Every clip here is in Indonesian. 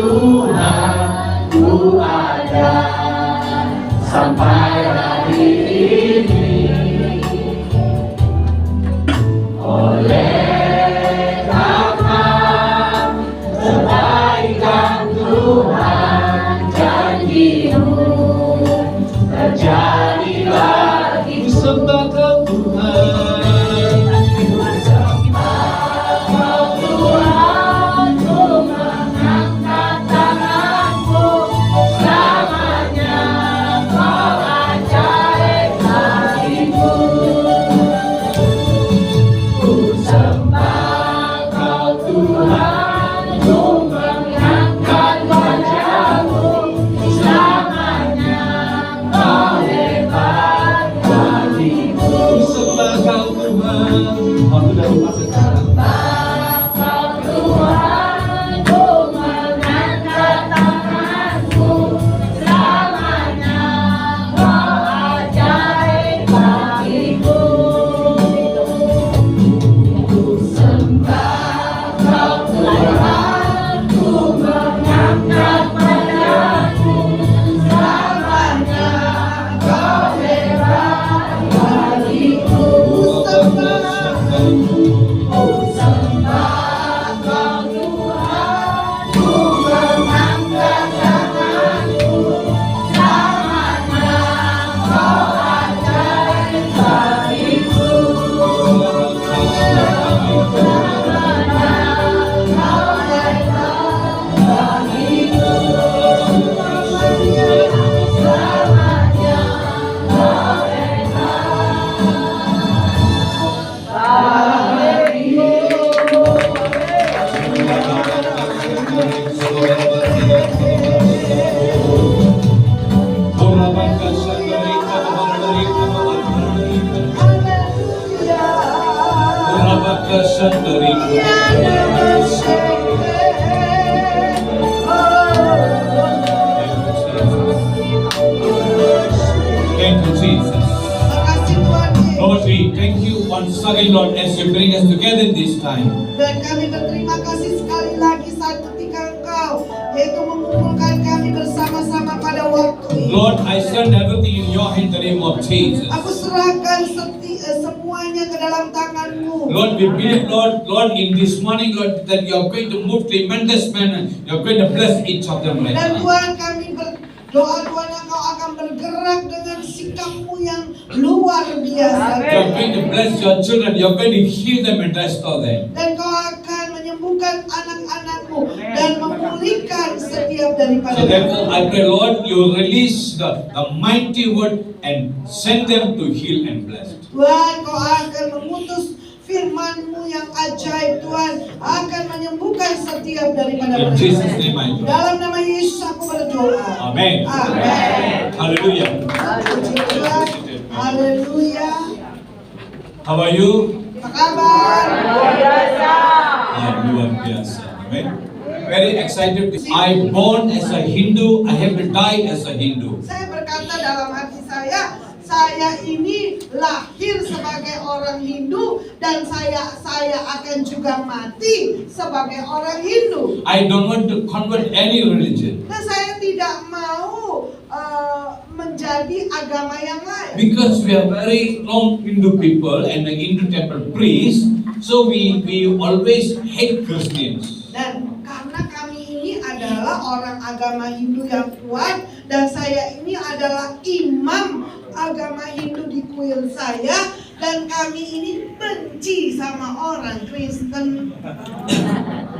Tuhan ku ada sampai hari ini. Oleh karena kebaikan Tuhan, janji-Mu terjadi lagi. Sembahkan Tuhan. Thank you, Jesus. Lord, we thank you once again, Lord, as you bring us together this time. Dan kami berterima kasih sekali lagi saat ketika Engkau yaitu mengumpulkan kami bersama-sama pada waktu ini. Lord, I send everything in your hand in the name of Jesus. Aku serahkan semuanya ke dalam tangan-Mu. Lord, we believe, Lord, in this morning, Lord, that you are going to move tremendous manner. You are going to bless each of them right Dan now. Tuhan, kami berdoa Tuhan, Engkau akan bergerak dengan sikap-Mu yang luar biasa. You are going to bless your children. You are going to heal them and restore them. Dan Kau akan menyembuhkan anak-anak-Mu dan memulihkan setiap daripada So therefore, I pray, Lord, you release the mighty word and send them to heal and bless. Tuhan, Kau akan mengutus firman-Mu yang ajaib. Tuhan akan menyembuhkan setiap daripada In mereka. Jesus' name I pray. Dalam nama Yesus aku berdoa. Amen. Amen. Hallelujah. Puji Tuhan. Haleluya. How are you? Apa kabar? Luar biasa. Amen. Very excited. I born as a Hindu. I have to die as a Hindu. Saya berkata dalam hati saya ini lahir sebagai orang Hindu dan saya akan juga mati sebagai orang Hindu. I don't want to convert any religion. Dan saya tidak mau menjadi agama yang lain. Because we are very long Hindu people and the Hindu temple priests, so we always hate Christians. Dan karena kami ini adalah orang agama Hindu yang kuat dan saya ini adalah imam agama Hindu di kuil saya dan kami ini benci sama orang Kristen.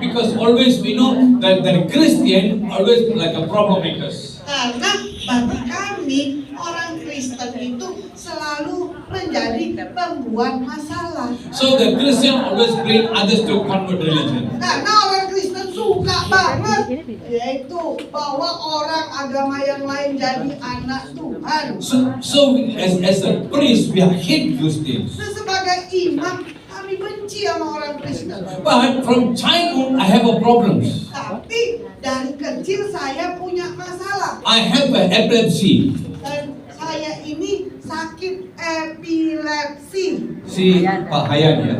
Because always we know that the Christian always like a problem makers. Karena bagi kami orang Kristen itu selalu menjadi pembuat masalah. So the Christian always bring others to convert religion. Karena orang Kristen suka banget yaitu bawa orang agama yang lain jadi anak Tuhan. So as a priest we hate Christians. Nah, sebagai imam kami benci sama orang Kristen. But from childhood I have a problem. Tapi dari kecil saya punya masalah. I have a epilepsy. Dan saya ini sakit epilepsi. Si Pak Hayan ya.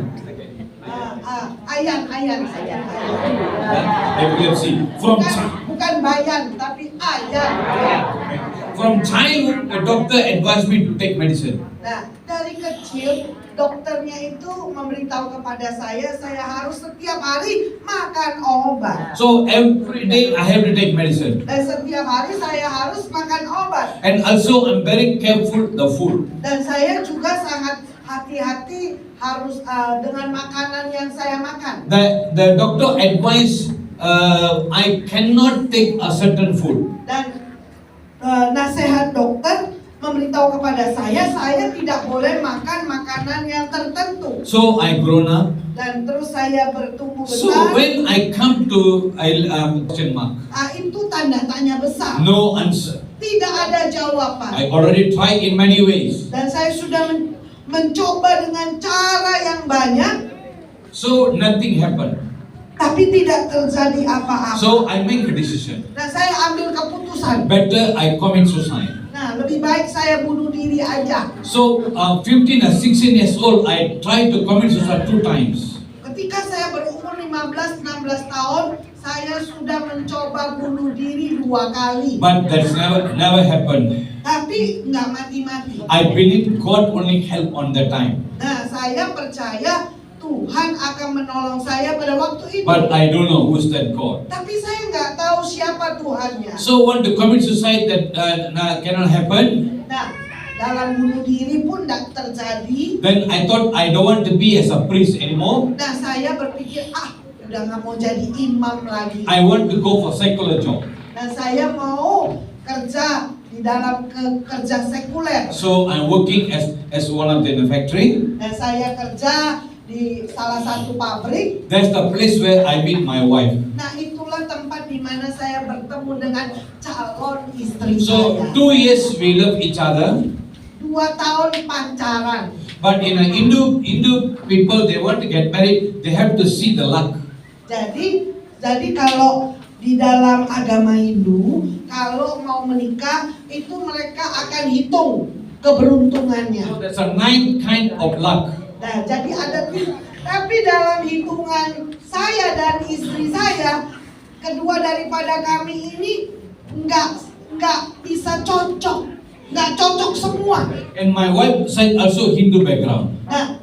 Ayan. Epilepsy. From bukan bayan, tapi ayan. From childhood, the doctor advised me to take medicine. Nah, dari kecil dokternya itu memberitahu kepada saya harus setiap hari makan obat. So every day I have to take medicine. Dan setiap hari saya harus makan obat. And also I'm very careful the food. Dan saya juga sangat hati-hati harus dengan makanan yang saya makan. The doctor advised I cannot take a certain food. Dan nasihat dokter memberitahu kepada saya tidak boleh makan makanan yang tertentu. So I grown up. Dan terus saya bertumbuh besar. So when I come to question mark, Itu tanda tanya besar. no answer. Tidak ada jawaban. I already tried in many ways. Dan saya sudah mencoba dengan cara yang banyak, So nothing happened. tapi tidak terjadi apa-apa. So I make a decision. Nah, saya ambil keputusan. Better I commit suicide. Nah, lebih baik saya bunuh diri aja. So 15 or 16 years old, I tried to commit suicide 2 times. Ketika saya berumur 15-16 tahun, saya sudah mencoba bunuh diri 2 kali. But that's never happened. Tapi nggak mati-mati. I believe God only help on that time. Nah, saya percaya Tuhan akan menolong saya pada waktu itu. But I don't know who's that God. Tapi saya nggak tahu siapa Tuhannya. So want to commit suicide that cannot happen. Nah, dalam bunuh diri pun tidak terjadi. Then I thought I don't want to be as a priest anymore. Nah, saya berpikir, udah nggak mau jadi imam lagi. I want to go for secular job. Dan saya mau kerja di dalam kerja sekuler. So I'm working as one of the factory. Dan saya kerja di salah satu pabrik. That's the place where I meet my wife. Nah, itulah tempat di mana saya bertemu dengan calon istri So saya. 2 years we love each other. 2 tahun pacaran. But in a Hindu people, they want to get married, they have to see the luck. Jadi kalau di dalam agama Hindu, kalau mau menikah itu mereka akan hitung keberuntungannya. So there's a 9 kind of luck. Nah, jadi tapi dalam hitungan saya dan istri saya, kedua daripada kami ini nggak bisa nggak cocok semua. And my wife side also Hindu background. Nah,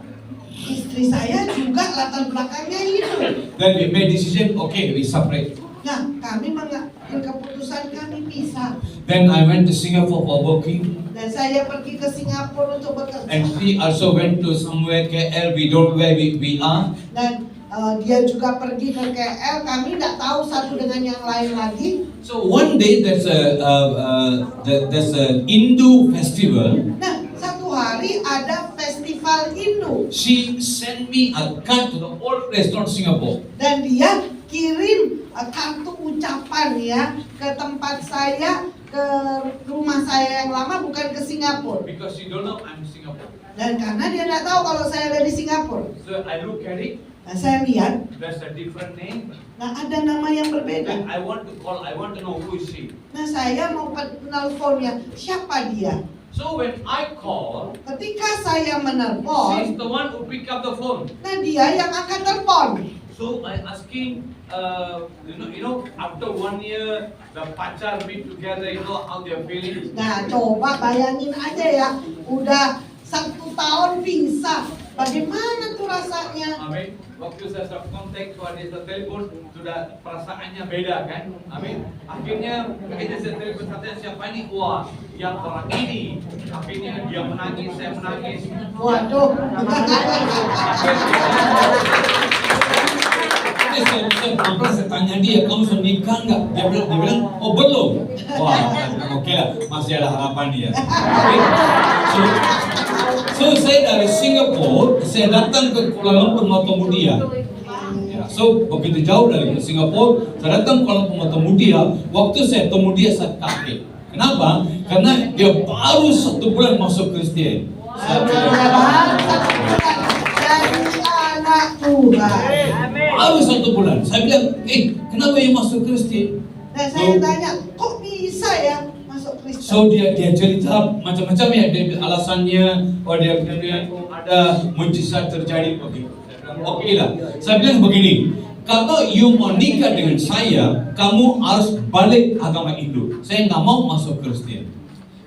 istri saya juga latar belakangnya Hindu. Then we made decision, okay, we separate. Nah, kami mengambil keputusan kami pisah. Then I went to Singapore for working. Dan saya pergi ke Singapura untuk bekerja. And she also went to somewhere KL, we don't know where we are. Dan dia juga pergi ke KL, kami tidak tahu satu dengan yang lain lagi. So one day there's a Hindu festival. Nah, satu hari ada festival Hindu. She sent me a card to the old restaurant Singapore. Dan dia kirim kartu ucapan ya ke tempat saya, ke rumah saya yang lama, bukan ke Singapura. Because she don't know I'm Singapore. Dan karena dia tidak tahu kalau saya ada di Singapura. So I look at it. Nah, saya lihat, There's a different name. nah ada nama yang Then berbeda. I want to call. I want to know who is she. Nah, saya mau menelponnya, siapa dia? So when I call, Ketika saya she's menelpon, the one who pick up the phone. nah dia yang angkat telepon. So I asking, you know, after 1 year, the pacar meet together, you know how they're feeling. Nah, coba bayangin aja ya, udah 1 tahun pisah, bagaimana tuh rasanya? Amin. Waktu saya start kontak, kalau dia telepon, sudah perasaannya beda kan? Amin. Akhirnya saya telepon katanya siapa ini? Wah, yang orang ini. Akhirnya dia menangis, saya menangis. Waduh. Saya tanya dia, kamu sudah nikah nggak? Dia bilang, oh belum. Wah, oke lah, masih ada harapan dia. So saya dari Singapura, saya datang ke Kuala Lumpur mau temu dia. Ya, so begitu jauh dari Singapura, saya datang ke Kuala Lumpur mau temu dia. Waktu saya temu dia, saya kaget. Kenapa? Karena dia baru 1 bulan masuk Kristen. Jadi anak Tuhan. Baru 1 bulan. Saya bilang, kenapa yang masuk Kristen? Dan saya tanya, kok bisa ya masuk Kristen? So dia cerita macam-macam ya, dia alasannya, dia ada mujizat terjadi begitu. Oke lah. Saya bilang begini, kalau you mau nikah dengan saya, kamu harus balik agama Hindu. Saya nggak mau masuk Kristen.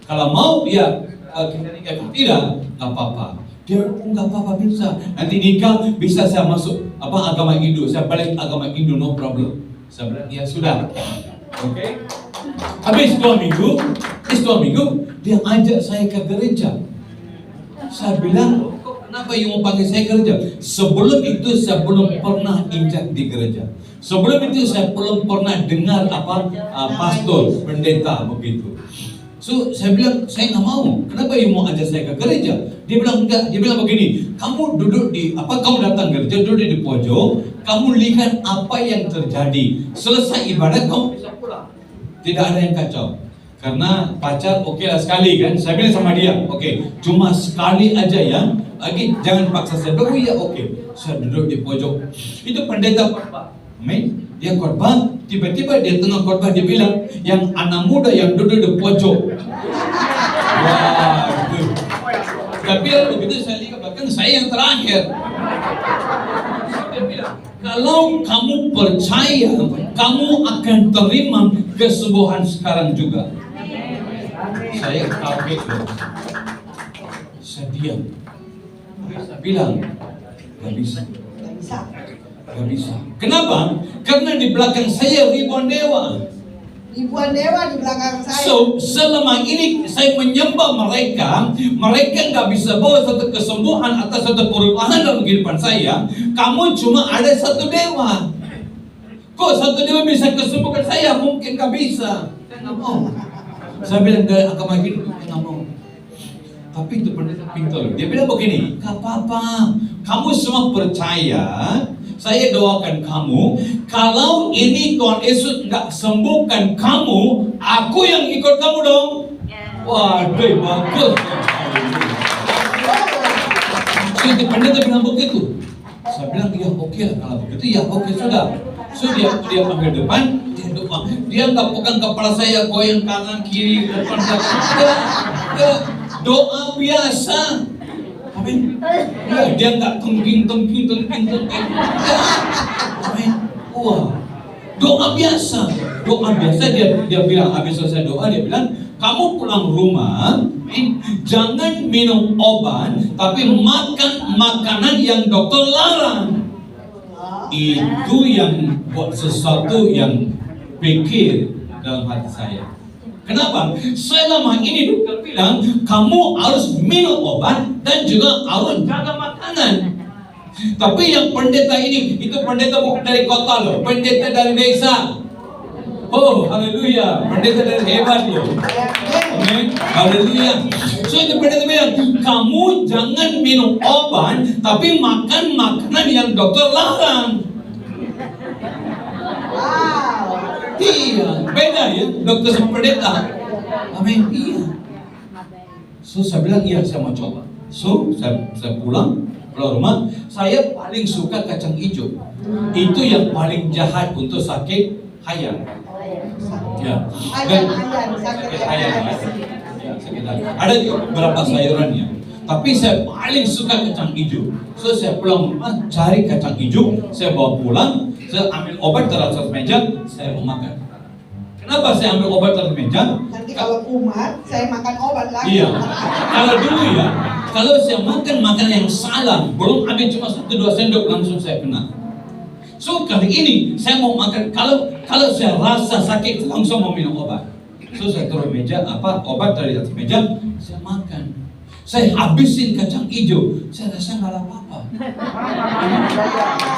Kalau mau ya kita nikah, tidak, nggak apa-apa. Dia nggak apa-apa, bisa. Nanti nikah bisa saya masuk agama Hindu, saya balik agama Hindu, no problem. Saya bilang ya sudah, oke. Habis 2 minggu, dia ajak saya ke gereja. Saya bilang, kenapa you mau panggil saya gereja? Sebelum itu saya belum pernah injak di gereja. Sebelum itu saya belum pernah dengar pastor, pendeta begitu. So saya bilang, saya nggak mau. Kenapa you mau ajak saya ke gereja? Dia bilang enggak. Dia bilang begini, kamu duduk kamu datang gereja, duduk di pojok, kamu lihat apa yang terjadi. Selesai ibadat kamu bisa pulang. Tidak ada yang kacau. Karena pacar oke lah sekali kan. Saya bilang sama dia, oke, cuma sekali aja ya. Lagi jangan paksa saya. Oh iya oke. Saya duduk di pojok. Itu pendeta khotbah. Amin. Dia khotbah, tiba-tiba di tengah khotbah dia bilang, yang anak muda yang duduk di pojok. Wah, itu. Tapi begitu saya lihat bahkan saya yang terakhir. Dia bilang, kalau kamu percaya, kamu akan terima kesembuhan sekarang juga. Saya kaget loh. Saya diam. Saya bilang, gak bisa. Gak bisa. Kenapa? Karena di belakang saya ribuan dewa. Ribuan dewa di belakang saya. So, selama ini saya menyembah mereka nggak bisa bawa satu kesembuhan atau satu perubahan dalam kehidupan saya. Kamu cuma ada satu dewa. Kok satu dewa bisa kesembuhkan saya? Mungkin nggak bisa. Saya nggak mau. Saya bilang ke agama hidup, saya nggak mau. Tapi itu pendeta pintar. Dia bilang begini, gak apa-apa. Kamu semua percaya. Saya doakan kamu, kalau ini Tuhan Yesus nggak sembuhkan kamu, aku yang ikut kamu dong. Waduh, bagus. Jadi pendeta bilang begitu. Saya bilang ya oke lah, kalau begitu ya oke sudah. So dia panggil depan, dia nggak pegang kepala saya, goyang kanan kiri depan belakang. Doa biasa. Amin. Ya, dia nggak tengking. Amin. Wah, doa biasa dia bilang habis selesai doa dia bilang, kamu pulang rumah, jangan minum obat, tapi makan makanan yang dokter larang. Itu yang buat sesuatu yang pikir dalam hati saya. Kenapa? Selama ini dokter bilang kamu harus minum obat dan juga harus jaga makanan. Tapi yang pendeta ini, itu pendeta bukan dari kota loh, pendeta dari desa. Oh, haleluya, pendeta dari hebat loh. Amin, haleluya. So itu pendeta bilang, kamu jangan minum obat, tapi makan makanan yang dokter larang. Iya, beda ya, dokter sama pendeta. Amin, iya. So saya bilang iya, saya mau coba. So saya pulang rumah. Saya paling suka kacang hijau. Itu yang paling jahat untuk sakit hayam. Ya. Sakit hayam. Ya, sakit hayam. Ada beberapa sayurannya. Tapi saya paling suka kacang hijau. So saya pulang rumah cari kacang hijau, saya bawa pulang. Saya ambil obat taruh atas meja, saya mau makan. Kenapa saya ambil obat taruh meja? Nanti kalau kumat, saya makan obat lagi. Iya. Kalau dulu ya, kalau saya makan makanan yang salah, belum habis cuma 1-2 sendok langsung saya kena. So kali ini saya mau makan, kalau saya rasa sakit langsung mau minum obat. So saya taruh meja, obat dari atas meja, saya makan. Saya habisin kacang hijau, saya rasa nggak ada apa-apa.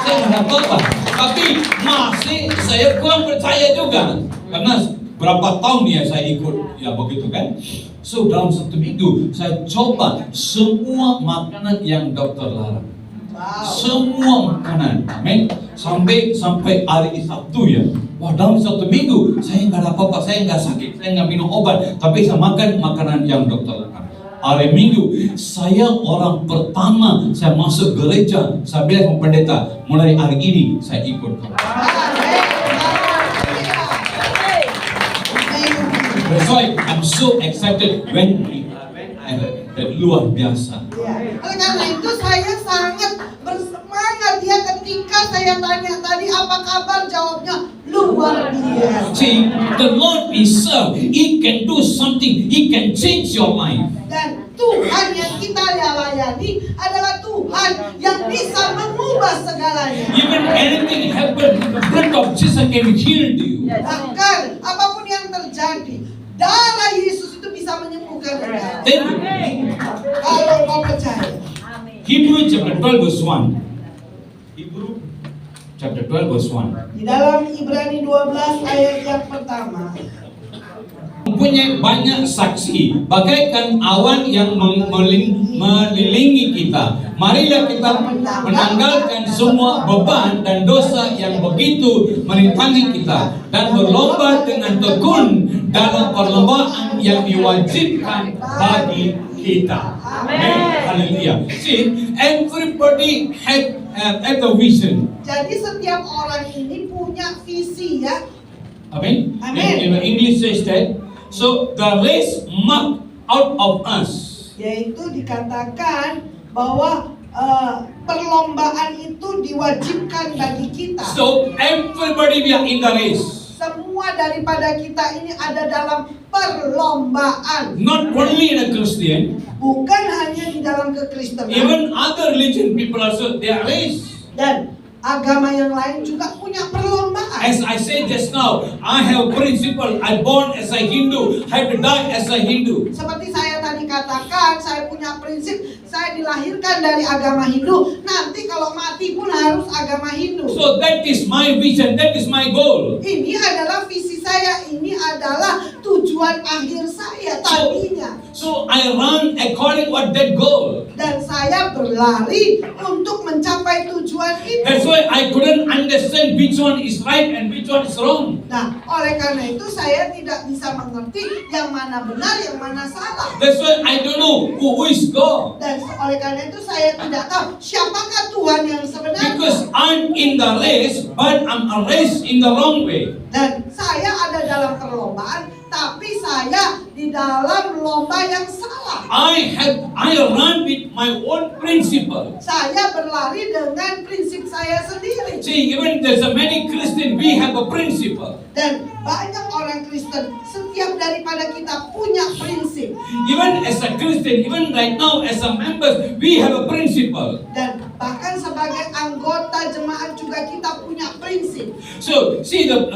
Saya nggak ada apa-apa. Tapi masih saya kurang percaya juga. Karena berapa tahun ya saya ikut, ya begitu kan. So dalam 1 minggu saya coba semua makanan yang dokter larang. Semua makanan, amin. Sampai hari Sabtu ya. Wah, dalam 1 minggu saya nggak ada apa-apa, saya nggak sakit, saya nggak minum obat, tapi saya makan makanan yang dokter larang. Hari Minggu, saya orang pertama saya masuk gereja. Saya bilang sama pendeta, mulai hari ini saya ikut kamu. That's why I'm so excited when luar biasa. Oleh karena itu saya sangat bersemangat. Dia akan ketika saya tanya tadi apa kabar, jawabnya luar biasa. See, the Lord we serve, He can do something. He can change your life. Dan Tuhan yang kita layani adalah Tuhan yang bisa mengubah segalanya. Even anything happen, the blood of Jesus can heal you. Bahkan apapun yang terjadi, darah Yesus itu bisa menyembuhkan segala. Thank you. Kalau kau percaya. Hebrew chapter 12 verse 1. Hebrew chapter 12 verse 1. Di dalam Ibrani 12 ayat yang pertama. Mempunyai banyak saksi, bagaikan awan yang mengelilingi kita. Marilah kita menanggalkan semua beban dan dosa yang begitu merintangi kita, dan berlomba dengan tekun dalam perlombaan yang diwajibkan bagi kita. Amen. Haleluya. See, everybody had a vision. Jadi setiap orang ini punya visi ya. Amen. Amen. In English says that. So the race marked out of us. Yaitu dikatakan bahwa perlombaan itu diwajibkan bagi kita. So everybody we are in the race. Semua daripada kita ini ada dalam perlombaan. Not only in a Christian, Bukan hanya di dalam kekristenan. even other religion people also they are race. Dan agama yang lain juga punya perlombaan. As I said just now, I have principle. I born as a Hindu. I have to die as a Hindu. Seperti saya tadi katakan, saya punya prinsip, saya dilahirkan dari agama Hindu, nanti kalau mati pun harus agama Hindu. So that is my vision. That is my goal. Ini adalah visi saya, ini adalah tujuan akhir saya tadinya. So I run according what that goal. Dan saya berlari untuk mencapai tujuan itu. That's why I couldn't understand which one is right and which one is wrong. Nah, oleh karena itu saya tidak bisa mengerti yang mana benar, yang mana salah. That's why I don't know who is God. Dan oleh karena itu saya tidak tahu siapakah Tuhan yang sebenarnya. Because I'm in the race, but I'm a race in the wrong way. Dan saya ada dalam perlombaan, tapi saya di dalam lomba yang salah. I run with my own principle. Saya berlari dengan prinsip saya sendiri. See, even there's a many Christian, we have a principle. Dan banyak orang Kristen, setiap daripada kita punya prinsip. Even as a Christian, even right now as a member, we have a principle. Dan bahkan sebagai anggota jemaat juga kita punya prinsip. So, see, the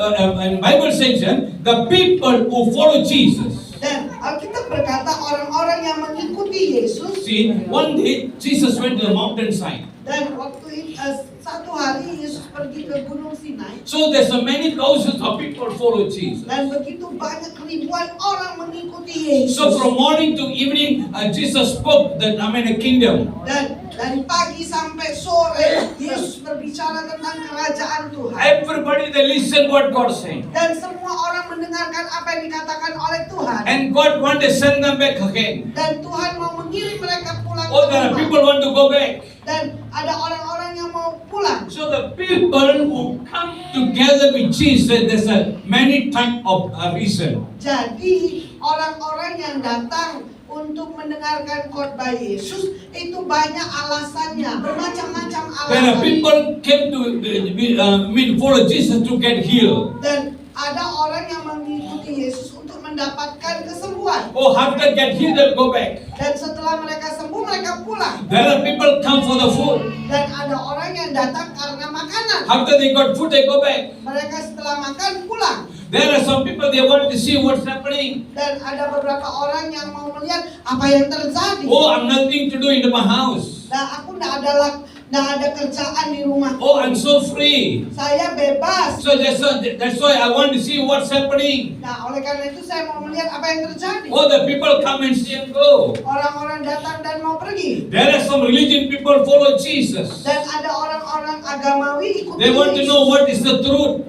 Bible section, the people who follow Jesus. Dan Alkitab berkata orang-orang yang mengikuti Yesus. See, one day Jesus went to the mountainside. Dan waktu satu hari Yesus pergi ke Gunung Sinai. So there's a many thousands of people follow Jesus. Dan begitu banyak ribuan orang mengikuti Yesus. So from morning to evening, Jesus spoke the kingdom. Dan dari pagi sampai sore Yesus berbicara tentang kerajaan Tuhan. Everybody they listen what God saying. Dan semua orang mendengarkan apa yang dikatakan oleh Tuhan. And God want to send them back again. Dan Tuhan mau mengirim mereka pulang Oh, ke there are rumah. people want to go back. Dan ada orang-orang yang mau pulang. So the people who come together with Jesus, there's a many type of reason. Jadi orang-orang yang datang untuk mendengarkan khotbah Yesus itu banyak alasannya, bermacam-macam There are alasan. people came to follow Jesus to get healed. Dan ada orang yang mengikuti Yesus untuk mendapatkan kesembuhan. Oh, after get healed, they'll go back. Dan setelah mereka sembuh, mereka pulang. There are people come for the food. Dan ada orang yang datang karena makanan. After they got food, they go back. Mereka setelah makan pulang. There are some people they want to see what's happening. Dan ada beberapa orang yang mau melihat apa yang terjadi. Oh, I'm nothing to do in my house. Nah, aku nggak ada kerjaan di rumah. Oh, I'm so free. Saya bebas. So that's why I want to see what's happening. Nah, oleh karena itu saya mau melihat apa yang terjadi. Oh, the people come and see and go. Orang-orang datang dan mau pergi. There are some religion people follow Jesus. Dan ada orang-orang agamawi ikut They want to Yesus. know what is the truth.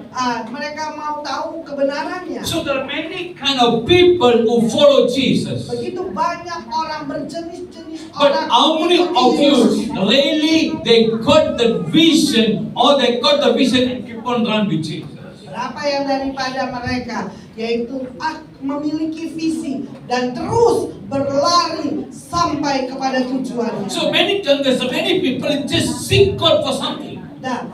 Mereka mau tahu kebenarannya. So there are many kind of people who follow Jesus. Begitu banyak orang berjenis-jenis But orang. how many ikuti of you Yesus. really they got the vision or they got the vision and keep on run with Jesus? Berapa yang daripada mereka yaitu memiliki visi dan terus berlari sampai kepada tujuannya. So many times there's many people just seek God for something. Nah,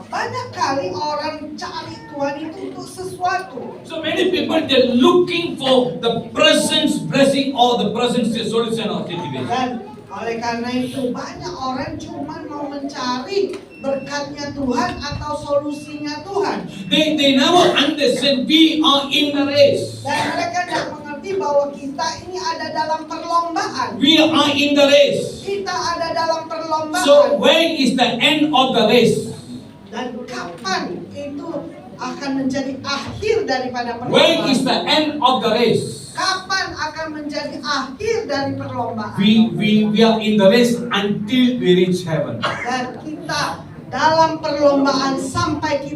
kali orang cari Tuhan itu untuk sesuatu. So many people they're looking for the presence, blessing, or the presence, the solution of situation. Dan oleh karena itu banyak orang cuma mau mencari berkatnya Tuhan atau solusinya Tuhan. They never understand we are in the race. Dan mereka tidak mengerti bahwa kita ini ada dalam perlombaan. We are in the race. Kita ada dalam perlombaan. So when is the end of the race? Dan kapan itu akan menjadi akhir daripada When is perlombaan? the end of the race? Kapan akan menjadi akhir dari perlombaan? We are in the race until we reach heaven. Dan kita dalam perlombaan sampai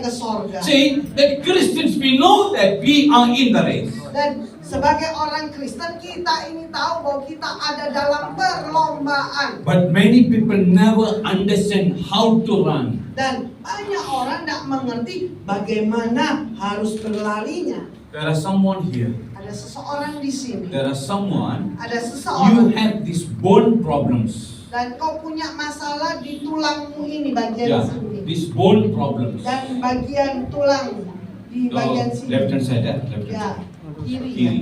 ke sorga. See, that Christians, we know that we are in the race. Dan sebagai orang Kristen kita ini tahu bahwa kita ada dalam perlombaan. But many people never understand how to run. Dan banyak orang tidak mengerti bagaimana harus berlarinya. There are someone here. Ada seseorang di sini. There are someone. Ada You seseorang. have these bone problems. Dan kau punya masalah di tulangmu ini bagian Yeah, sini. these bone problems. Dan bagian tulang di bagian sini. Left hand side, left hand Ya, side. kiri. Kiri.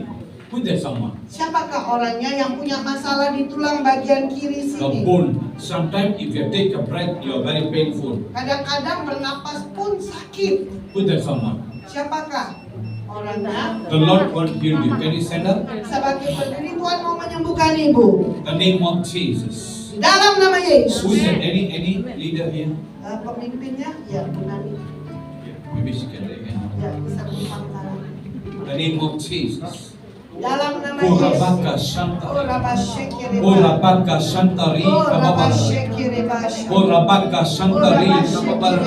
Who that someone? Siapakah orangnya yang punya masalah di tulang bagian kiri The sini? bone. Sometimes if you take a breath, you are very painful. Kadang-kadang bernapas pun sakit. Who that someone? Siapakah orangnya? The Lord won't heal you. Can you stand up? Sebagai pendiri Tuhan mau menyembuhkan ibu. The name of Jesus. Di dalam nama Yesus. Who is that? Any leader here? Pemimpinnya ya Bunani. Maybe she can lay hand. Ya bisa tumpang tangan. The name of Jesus. Dalam nama Yesus. Kurabaka Shanta. Rabashekere. Kurabaka Shantari Kababara. Rabashekere basha. Kurabaka Shantari Kababara.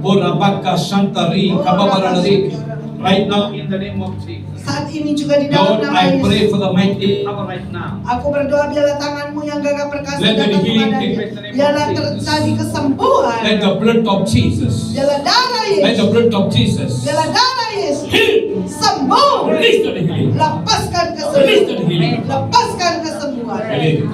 Kurabaka Shantari Kababara. Right now in the name of Jesus. Saat ini juga di dalam Lord, nama I pray Yesus. for the mighty power right now. Aku berdoa biarlah tanganmu yang gagah perkasa Let the datang healing kepadanya. take place in the name of Biarlah Jesus. terjadi kesembuhan. Let the blood of Jesus. Biarlah darah Let the Yesus. blood of Jesus. Biarlah darah Yesus. Heal. Sembuh. Release the healing. Lepaskan Release the kesembuhan. healing. Lepaskan kesembuhan. Believe it.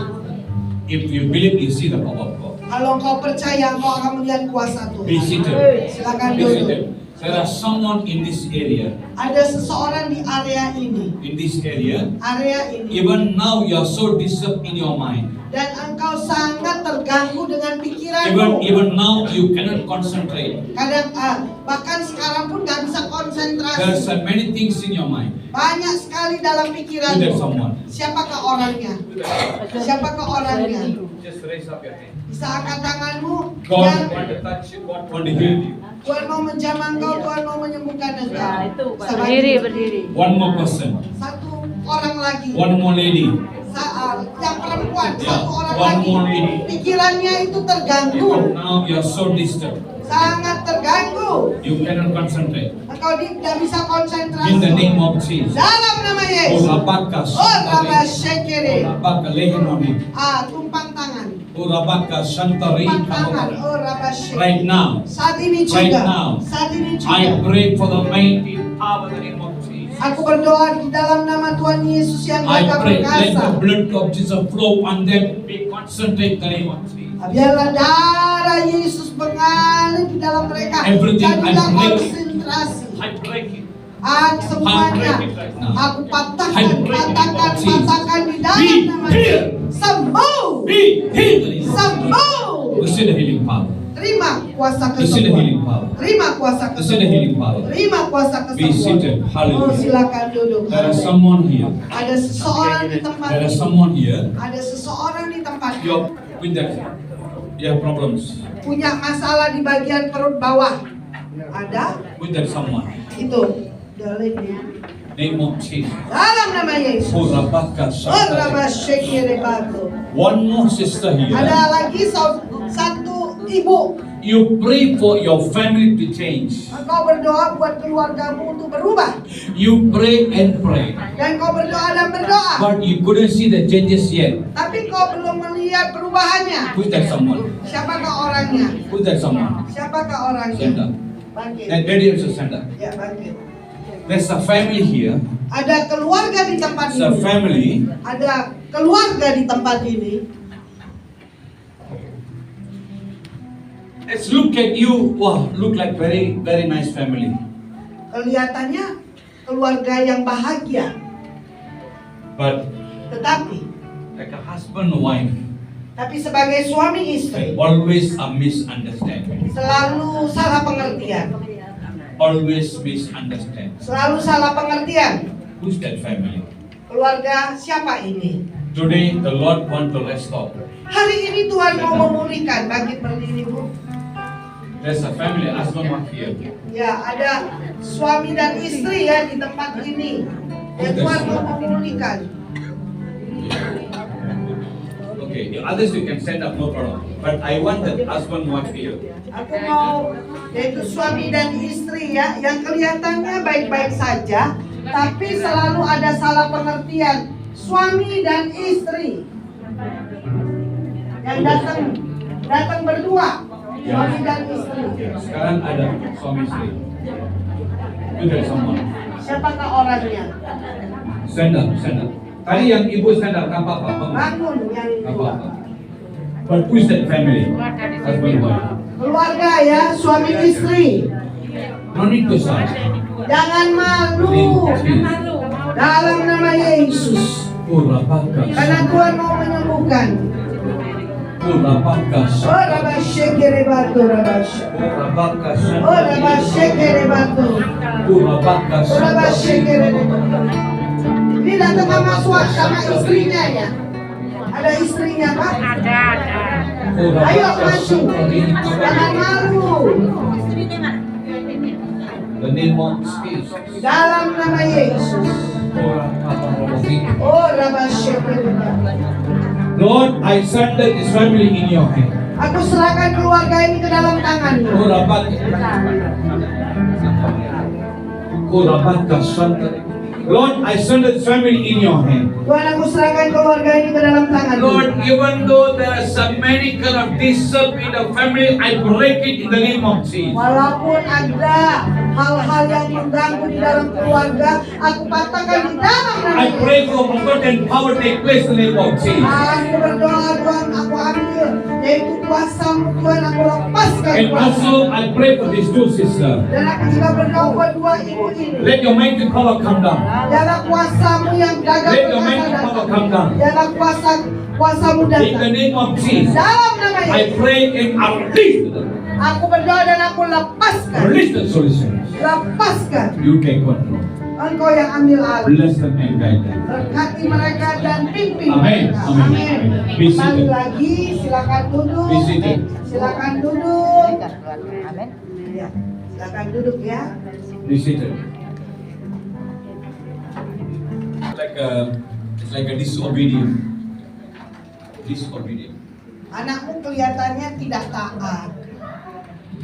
If you believe, you see the power of God. Kalau engkau percaya, engkau akan melihat kuasa Be Tuhan. seated. Silakan Be duduk. seated. There are someone in this area. Ada seseorang di area ini. In this area. Area ini. Even now you are so disturbed in your mind. Dan engkau sangat terganggu dengan pikiranmu. Even now you cannot concentrate. Kadang bahkan sekarang pun nggak bisa There konsentrasi. are many things in your mind. Banyak sekali dalam Is there pikiranmu. someone? Siapakah orangnya? Siapakah orangnya? Just raise up your hand. Bisa angkat tanganmu. God Dan want to touch you. God want to heal you. Tuhan mau menjamah engkau, Tuhan mau menyembuhkan engkau. Ya, itu Sebagai berdiri. One more person. satu orang lagi. One more lady. Yang perempuan, Ya, satu orang one lagi. more lady. Pikirannya itu terganggu. Even now you are so disturbed. Sangat terganggu. You cannot concentrate. Engkau tidak bisa konsentrasi. In the name of Jesus. Dalam nama Yesus. Urabaka Oh, Rabba Shantari. Shekere. Urabaka Lehenoni. Tumpang tangan. Urabaka Shantari. Tumpang tangan. Oh, Rabba Shekere. Right now, Saat ini Right juga. now. Saat ini I juga. pray for the mighty power in the name of Jesus. Aku berdoa di dalam nama Tuhan Yesus yang I gagah pray, let perkasa. the blood of Jesus flow on them. Be concentrate the name of Jesus. Biarlah darah Yesus mengalir di dalam mereka. Everything Jadilah I break. konsentrasi. I break it. Semuanya. I break it right now. Aku I patahkan, break it patahkan, of Jesus. patahkan di dalam Be nama healed. Yesus. Sembuh. Be healed. Sembuh. Receive the healing power. Terima kuasa Receive the healing kesembuhan. power. Terima kuasa Receive the healing kesembuhan. power. Terima kuasa Be kesembuhan. seated. Oh, Hallelujah. silakan duduk. There is someone here. Ada seseorang di tempat There is ini. someone here. Ada seseorang di tempat ini. You're with that. You have problems Punya masalah di bagian perut bawah. Ada? with that someone. Itu. Dalin ya. Name of Jesus. Dalam nama Yesus. Urabaka Oh, Shantari. Rabba Shekere Batu. One more sister here. Ada lagi satu ibu. You pray for your family to change. Engkau berdoa buat keluargamu untuk berubah. You pray and pray. Dan kau berdoa dan berdoa. But you couldn't see the changes yet. Tapi kau belum melihat perubahannya. Who's that someone? Siapakah orangnya? Who's that someone? Siapakah orangnya? Stand up. Bangkit. That lady also stand up. Ya, bangkit. There's a family here. Ada keluarga di tempat It's a ini. family. Ada keluarga di tempat ini. Let's look at you. Wow, look like very nice family. Kelihatannya keluarga yang bahagia, But tetapi like a husband and wife, sebagai suami istri always a misunderstanding. selalu salah pengertian, Always misunderstand. selalu salah pengertian. Who's that family? Keluarga siapa ini? Today the Lord want to restore. Hari ini Tuhan mau memulihkan. Bangkit berdiri, Bu. There's a family, husband wife here. Ya, ada suami dan istri ya di tempat ini. Dan Tuhan mau memulihkan. Okay, others you can stand up, no problem. But I want the husband wife here. Aku mau, yaitu suami dan istri ya, yang kelihatannya baik-baik saja, tapi selalu ada salah pengertian. Suami dan istri yang datang berdua, suami dan istri. Sekarang ada suami istri. Itu dari semua. Siapakah orangnya? Stand up. Tadi yang ibu stand up, kan apa-apa. Bangun yang dua. Apa-apa. But who's that family? Husband wife. Keluarga ya, suami istri. No need to shout. Jangan malu. Dalam nama Yesus. Karena Tuhan mau menyembuhkan. Oh, Rabashekere batu, Rabasha. Oh, Rabashekere batu. Oh, Rabashekere batu. Ini datang sama istrinya ya? Ada istrinya, Pak? Ada. Ayo maju. Jangan malu. The name of Jesus. Dalam nama Yesus. Oh, Rabashekere batu. Lord, I surrender this family in your hand. Aku serahkan keluarga ini ke dalam tangan-Mu. Lord, I surrender this family in your hand. Tuhan, aku serahkan keluarga ini ke dalam tangan-Mu. Lord, even though there are so many kind of disturb in the family, I break it in the name of Jesus. Walaupun ada hal-hal yang mengganggu di dalam keluarga, aku patahkan di dalam nama I pray Yesus. for comfort and power take place in the name of Jesus. Aku berdoa, Tuhan, aku ambil, yaitu kuasa-Mu, Tuhan, aku lepaskan And kuasa. also, I pray for these two sisters. Dan aku juga berdoa buat dua ibu ini. Let your mighty power come down. Jangan kuasa-Mu yang gagal Let your mighty perkasa power datang. come down. Jangan kuasa-Mu In the datang. name of Jesus. Dalam nama I Yesus. pray and I release them. Aku berdoa dan aku lepaskan. Release the solution. Lepaskan. You take control. Engkau yang ambil alih. Bless them and guide them. Berkati mereka dan pimpin Amin. mereka. Amin. Amin. Be seated. Kembali lagi, silakan duduk. Be seated. Silakan duduk. Amin. Ya, silakan duduk ya. Be seated. It's like a disobedient. Disobedient. Anakmu kelihatannya tidak taat.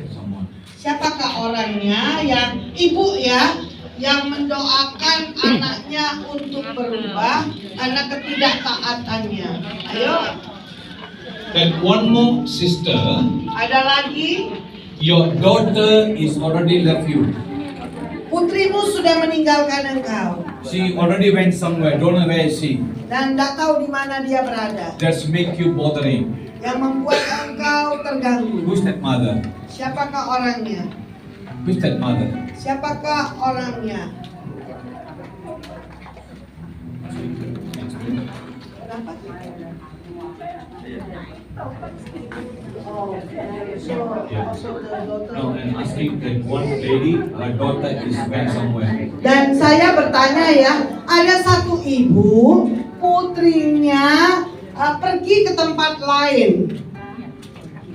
Someone. Siapakah orangnya yang ibu ya, yang mendoakan anaknya untuk berubah karena ketidaktaatannya? Ayo, Then one more sister, ada lagi. your daughter is already left you. Putrimu sudah meninggalkan engkau She already went somewhere. Don't know where is she. dan tidak tahu di mana dia berada. That's make you bothering. Yang membuat engkau terganggu. Who's that mother? Siapakah orangnya? Who's that mother? Siapakah orangnya? Kenapa? Oh, No, I'm asking that one lady, her daughter is went somewhere. Dan saya bertanya ya, ada satu ibu, putrinya pergi ke tempat lain.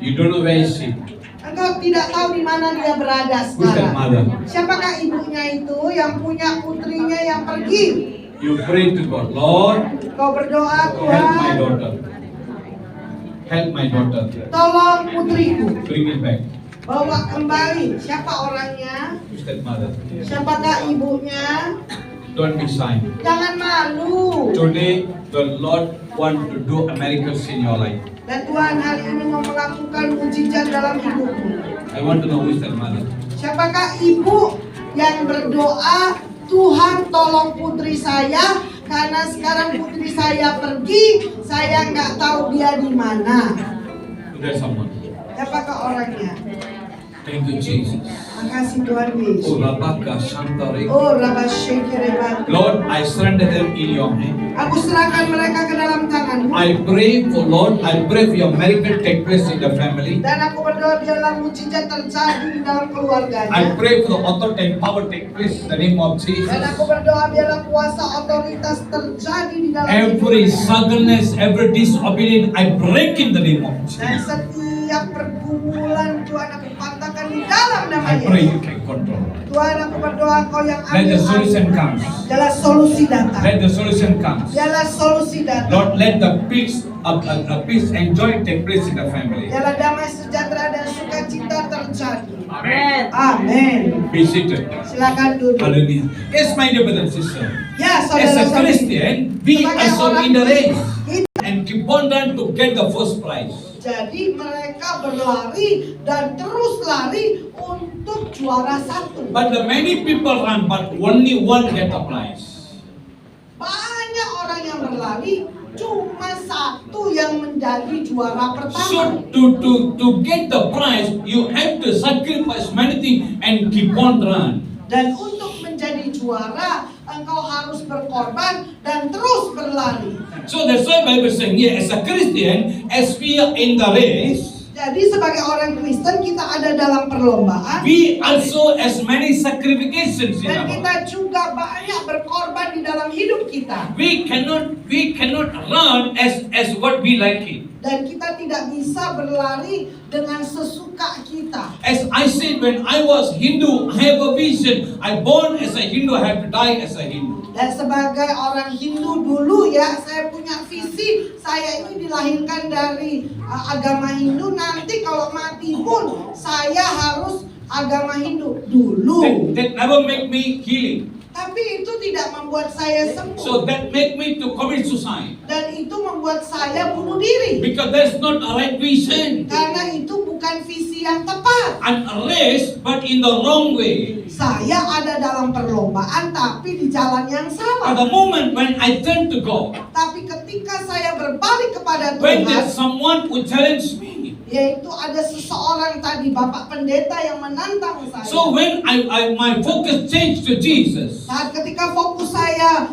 You don't know where is she. Engkau tidak tahu di mana dia berada Who's that sekarang. mother? Siapakah ibunya itu yang punya putrinya yang pergi? You pray to God, Lord, Kau berdoa, help my Tuhan, daughter. Help my daughter. tolong putriku, Bring it back. bawa kembali. Siapa orangnya? Who's that mother? Siapakah ibunya? Don't be shy. Jangan malu. Today, the Lord want to do miracles in your life. Dan Tuhan hari ini mau melakukan mujizat dalam hidupmu. I want to know who's that mother. Siapakah ibu yang berdoa, Tuhan tolong putri saya karena sekarang putri saya pergi, saya nggak tahu dia di mana. There's someone. Siapakah orangnya? Thank you, Jesus. Makasih Tuhan Yesus. Oh, Rabaka Shantare. Oh, Rabba Shekereba. Lord, I surrender them in your hand. Aku serahkan mereka ke dalam tangan-Mu. I pray for Lord, I pray for your miracle take place in the family. Dan aku berdoa biarlah mujizat terjadi di dalam I keluarganya. pray for the authority and power take place in the name of Jesus. Dan aku berdoa biarlah kuasa otoritas terjadi di dalam Every hidupnya. stubbornness, every disobedience, I break in the name of Dan Jesus. setiap pergumulan Tuhan aku patahkan di dalam nama I pray you Yesus. take control. Tuhan aku berdoa Kau yang Let the ambil solution alih. come. Biarlah solusi datang. Let the solution come. Biarlah solusi datang. Lord, let the peace and joy take place in the family. Biarlah damai sejahtera dan sukacita terjadi. Amen. Amin. Be seated. Silakan duduk. Hallelujah. Yes, my dear brother and sister. Ya, As a saudara-saudari. Christian, be Sebagai also orang in the race Kristen, and keep on trying to get the first prize. jadi mereka berlari dan terus lari untuk juara satu. But the many people run, but only one get the prize. Banyak orang yang berlari, cuma satu yang menjadi juara So pertama. to get the prize, you have to sacrifice many things and keep on run. Dan untuk menjadi juara, engkau harus berkorban dan terus berlari. So that's why Bible saying here, as a Christian, as we are in the race, Jadi sebagai orang Kristen kita ada dalam perlombaan. we also as many sacrifications in Dan our kita juga banyak berkorban di dalam hidup kita. We cannot run as what we like it. Dan kita tidak bisa berlari dengan sesuka kita. As I said, when I was Hindu, I have a vision. I born as a Hindu, I have to die as a Hindu. Dan sebagai orang Hindu dulu ya, saya punya visi. Saya ini dilahirkan dari agama Hindu. Nanti kalau mati pun saya harus agama Hindu dulu. That never make me healing. Tapi itu tidak membuat saya sembuh. So that make me to commit suicide. Dan itu membuat saya bunuh diri. Because that's not a right vision. Karena itu bukan visi yang tepat. And a race, but in the wrong way. Saya ada dalam perlombaan tapi di jalan yang At salah. the moment when I turn to God, Tapi ketika saya berbalik kepada when Tuhan, there's someone who challenge me, yaitu ada seseorang tadi Bapak Pendeta yang menantang saya. so when my focus changed to Jesus, Saat ketika fokus saya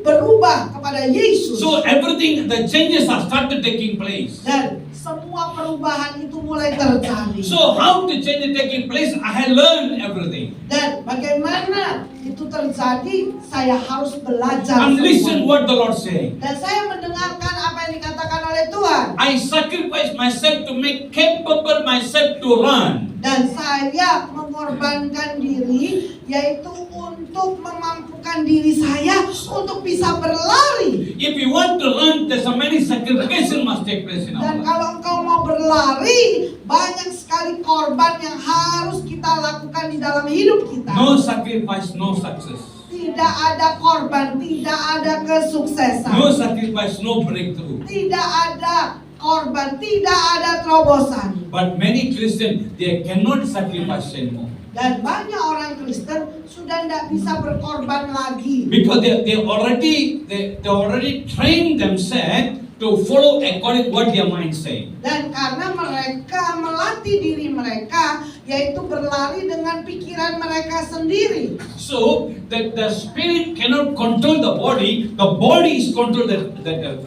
berubah kepada Yesus, so everything, the changes are started taking place. dan semua perubahan itu mulai terjadi. So how to change it taking place? I had learned everything. Dan bagaimana itu terjadi, saya harus belajar And semua. listen what the Lord saying. Dan saya mendengarkan apa yang dikatakan oleh Tuhan. I sacrifice myself to make capable myself to run. Dan saya mengorbankan diri, yaitu untuk memampukan diri saya untuk bisa berlari. If you want to run, there's a many sacrifices must take place in our Dan life. kalau engkau mau berlari, banyak sekali korban yang harus kita lakukan di dalam hidup kita. No sacrifice, no success. Tidak ada korban, tidak ada kesuksesan. No sacrifice, no breakthrough. Tidak ada korban, tidak ada terobosan. But many Christians, they cannot sacrifice anymore. Dan banyak orang Kristen sudah tidak bisa berkorban lagi. Because they already trained themselves to follow according what their mind say. Dan karena mereka melatih diri mereka, yaitu berlari dengan pikiran mereka sendiri. So the spirit cannot control the body is control the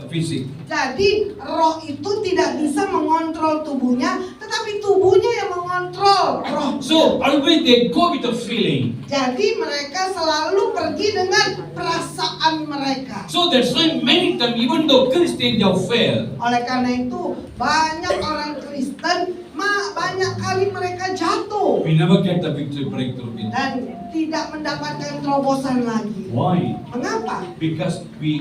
physique. Jadi roh itu tidak bisa mengontrol tubuhnya, tetapi tubuhnya yang mengontrol roh. So always they go with the feeling. Jadi mereka selalu pergi dengan perasaan mereka. So that's why many times even though Christians they fail. Oleh karena itu banyak orang Kristen banyak kali mereka jatuh We never get the victory breakthrough in. dan tidak mendapatkan terobosan lagi. Why? Mengapa? Because we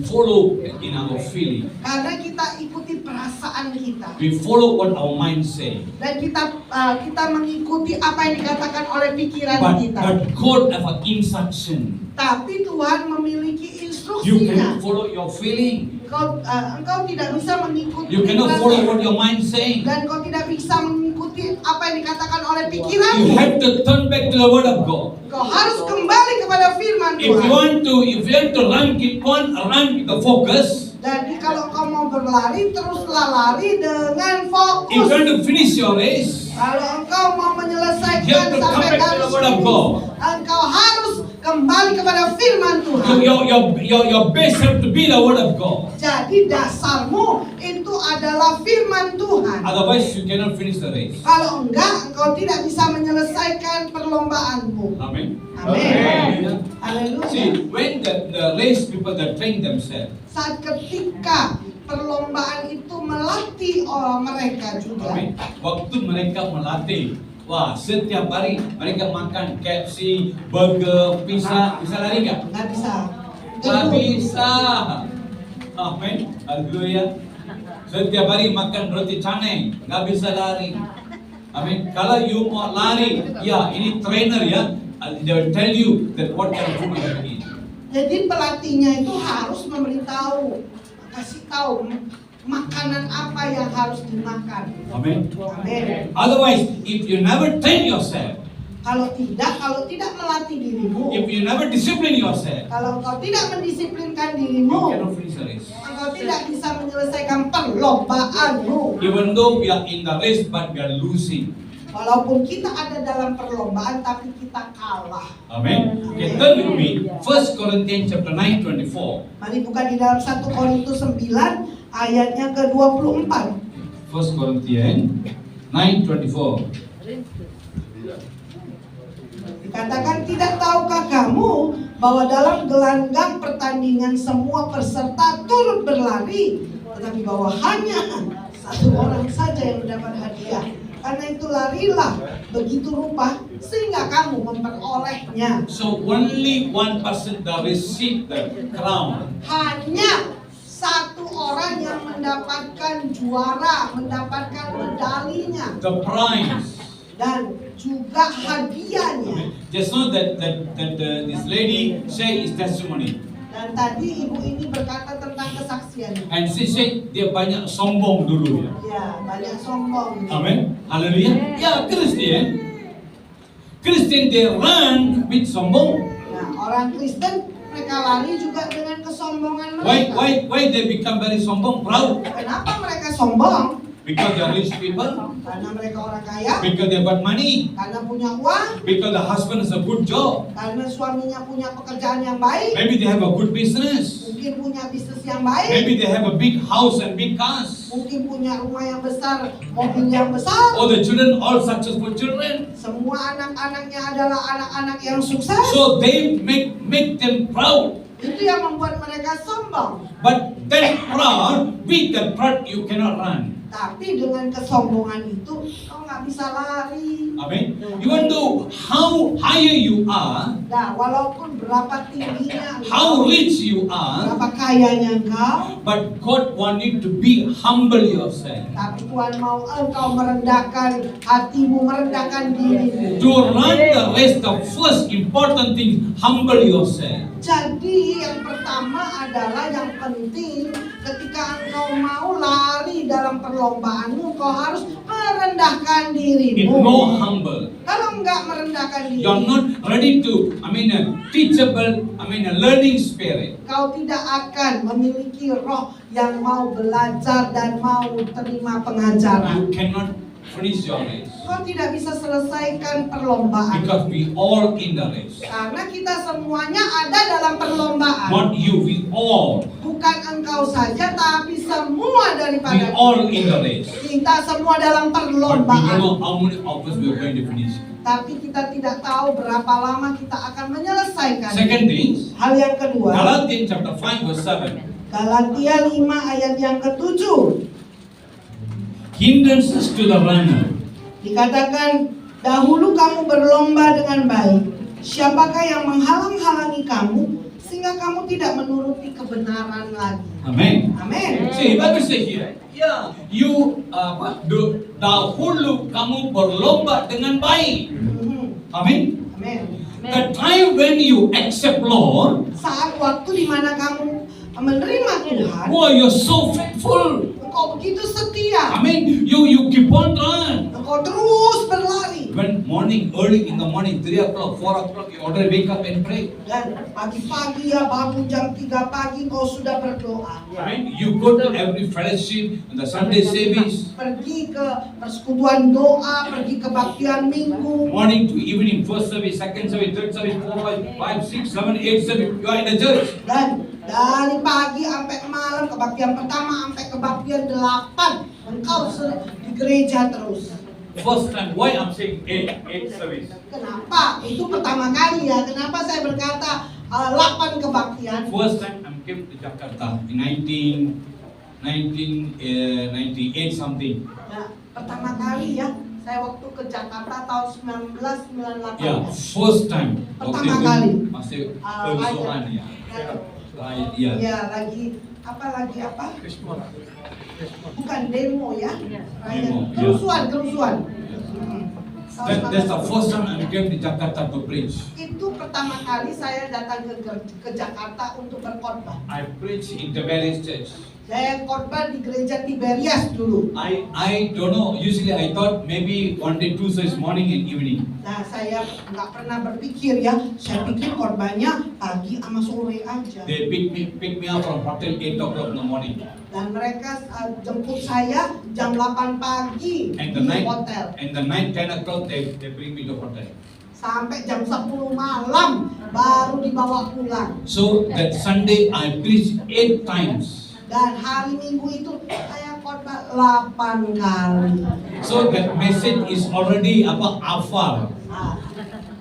follow in our feeling. Karena kita ikuti perasaan kita. We follow what our mind say. Dan kita mengikuti apa yang dikatakan oleh pikiran kita. But God have an instruction. Tapi Tuhan memiliki You instruksinya. cannot follow your feeling. Engkau tidak bisa mengikuti You cannot follow what your mind saying. dan kau tidak bisa mengikuti apa yang dikatakan oleh You pikiranmu. have to turn back to the word of God. Kau harus kembali kepada firman If you Tuhan. want to run, keep on run with the focus. Dan Jadi kalau kau mau berlari, teruslah lari dengan If you're fokus. going to finish your race, Kalau engkau mau you have menyelesaikan to come sampai back to the garis Word of finish, God. engkau harus kembali kepada firman So Tuhan. your base have to be the Word of God. Jadi dasarmu itu adalah firman Tuhan. Otherwise, you cannot finish the race. Kalau enggak, engkau tidak bisa menyelesaikan perlombaanmu. Amen. Amin. See, Haleluya. when the race people that train themselves, Saat ketika perlombaan itu melatih mereka juga. amen. Waktu mereka melatih, wah setiap hari mereka makan KFC, burger, pizza, bisa lari nggak? Nggak bisa. Nggak bisa. Amin. Haleluya. Setiap hari makan roti canai, nggak bisa lari. Amin. Kalau you mau lari, ya ini trainer ya, they will tell you that what kind of food you have to eat. Jadi pelatihnya itu harus memberitahu, kasih tahu makanan apa yang harus dimakan. Amin. Amin. Otherwise, if you never train yourself, Kalau tidak melatih dirimu, if you never discipline yourself, kalau engkau tidak mendisiplinkan you dirimu, cannot finish the race. engkau tidak bisa menyelesaikan perlombaanmu. Even though we are in the race, but we are losing. Walaupun kita ada dalam perlombaan, tapi kita kalah. Amen. Okay, turn with me. 1 Corinthians chapter 9:24. Mari buka di dalam 1 Korintus 9 ayatnya ke-24. 1 Corinthians 9:24. Dikatakan, tidak tahukah kamu bahwa dalam gelanggang pertandingan semua peserta turut berlari, tetapi bahwa hanya satu orang saja yang mendapat hadiah. Karena itu larilah begitu rupa sehingga kamu memperolehnya. So only one person that receive the crown. Hanya satu orang yang mendapatkan juara, mendapatkan medalinya The prize. dan juga hadiahnya. Just know that this lady say his testimony, Dan tadi ibu ini berkata tentang kesaksiannya. and she said dia banyak sombong dulu ya. Ya, banyak sombong. Amen. Hallelujah. Ya, Christian they run with sombong. Nah, orang Kristen mereka lari juga dengan kesombongan mereka. Why they become very sombong, proud? Kenapa mereka sombong? Because they are rich people. Karena mereka orang kaya, Because they got money. karena punya uang, Because the husband has a good job. karena suaminya punya pekerjaan yang baik, Maybe they have a good business. mungkin punya bisnis yang baik, Maybe they have a big house and big cars. mungkin punya rumah yang besar, mobil yang besar. Or the children, all successful children. Semua anak-anaknya adalah anak-anak yang sukses. So they make them proud. Itu yang membuat mereka sombong. But that proud, with that pride you cannot run. Tapi dengan kesombongan itu kau nggak bisa lari. Amen. Even though how higher you are, Nah, walaupun berapa tingginya how engkau, rich you are, berapa kayanya engkau, but God want you to be humble yourself. tapi Tuhan mau engkau merendahkan hatimu, merendahkan dirimu. To run the race, the first important thing, humble yourself. Jadi yang pertama adalah yang penting ketika engkau mau lari dalam perlombaanmu, kau harus merendahkan If dirimu. no humble, Kalau enggak merendahkan diri, you're not ready to, a teachable, a learning spirit. kau tidak akan memiliki roh yang mau belajar dan mau terima pengajaran. You cannot finish your race. Kau tidak bisa selesaikan perlombaan. Because we all in the race. Karena kita semuanya ada dalam perlombaan. Not you, we all. Bukan engkau saja, tapi semua We daripada all in the race. kita semua dalam But we don't perlombaan. know how many of us we are going to finish. Tapi kita tidak tahu berapa lama kita akan menyelesaikan. Second thing, Hal yang kedua, Galatians chapter 5 verse 7. Galatia 5 ayat yang ke-7. Hindrances to the runner. Dikatakan, dahulu kamu berlomba dengan baik. Siapakah yang menghalang-halangi kamu sehingga kamu tidak menuruti kebenaran lagi? Amen. Amin. See, Bible say here, you dahulu kamu berlomba dengan baik. Amen. Amin. The time when you accept Lord, Saat waktu di mana kamu menerima Tuhan, wow, you're so faithful. engkau begitu setia. I mean, you keep on run. Engkau terus berlari. when morning, early in the morning, 3 o'clock, 4 o'clock, you already wake up and pray. Dan pagi-pagi ya, bangun jam 3 pagi kau sudah berdoa. I mean, you go to every fellowship in the Sunday service, Pergi ke persekutuan doa, pergi kebaktian minggu. morning to evening, first service, second service, third service, 4, 5, 6, 7, 8 service, you are in the church. Dan dari pagi sampai malam, kebaktian pertama sampai kebaktian 8, engkau di gereja terus. First time, why I'm saying 8 service? Kenapa? Itu pertama kali ya. Kenapa saya berkata 8 kebaktian? First time I came to Jakarta in 1998 something. Nah, pertama kali ya, saya waktu ke Jakarta tahun 1998. Yeah, first time. Pertama kali. Masih Raya. kerusuhan ya. Iya. Ya, lagi apa? Bukan demo ya. Raya. Demo, ya. Kerusuhan. That's the first time I came to Jakarta to preach. Itu pertama kali saya datang ke Jakarta untuk berkhotbah. I preached in Tiberias Church. Saya khotbah di gereja Tiberias dulu. I don't know. Usually I thought maybe one day 2 service morning and evening. Nah, saya nggak pernah berpikir ya. Saya pikir khotbahnya pagi sama sore aja. They pick me up from hotel 8 o'clock in the morning. Dan mereka jemput saya jam 8 pagi And di the night, hotel. 10 o'clock they bring me to hotel. Sampai jam 10 malam baru dibawa pulang. So that Sunday I preached 8 times. Dan hari Minggu itu saya khotbah 8 kali. So that message is already hafal. Nah,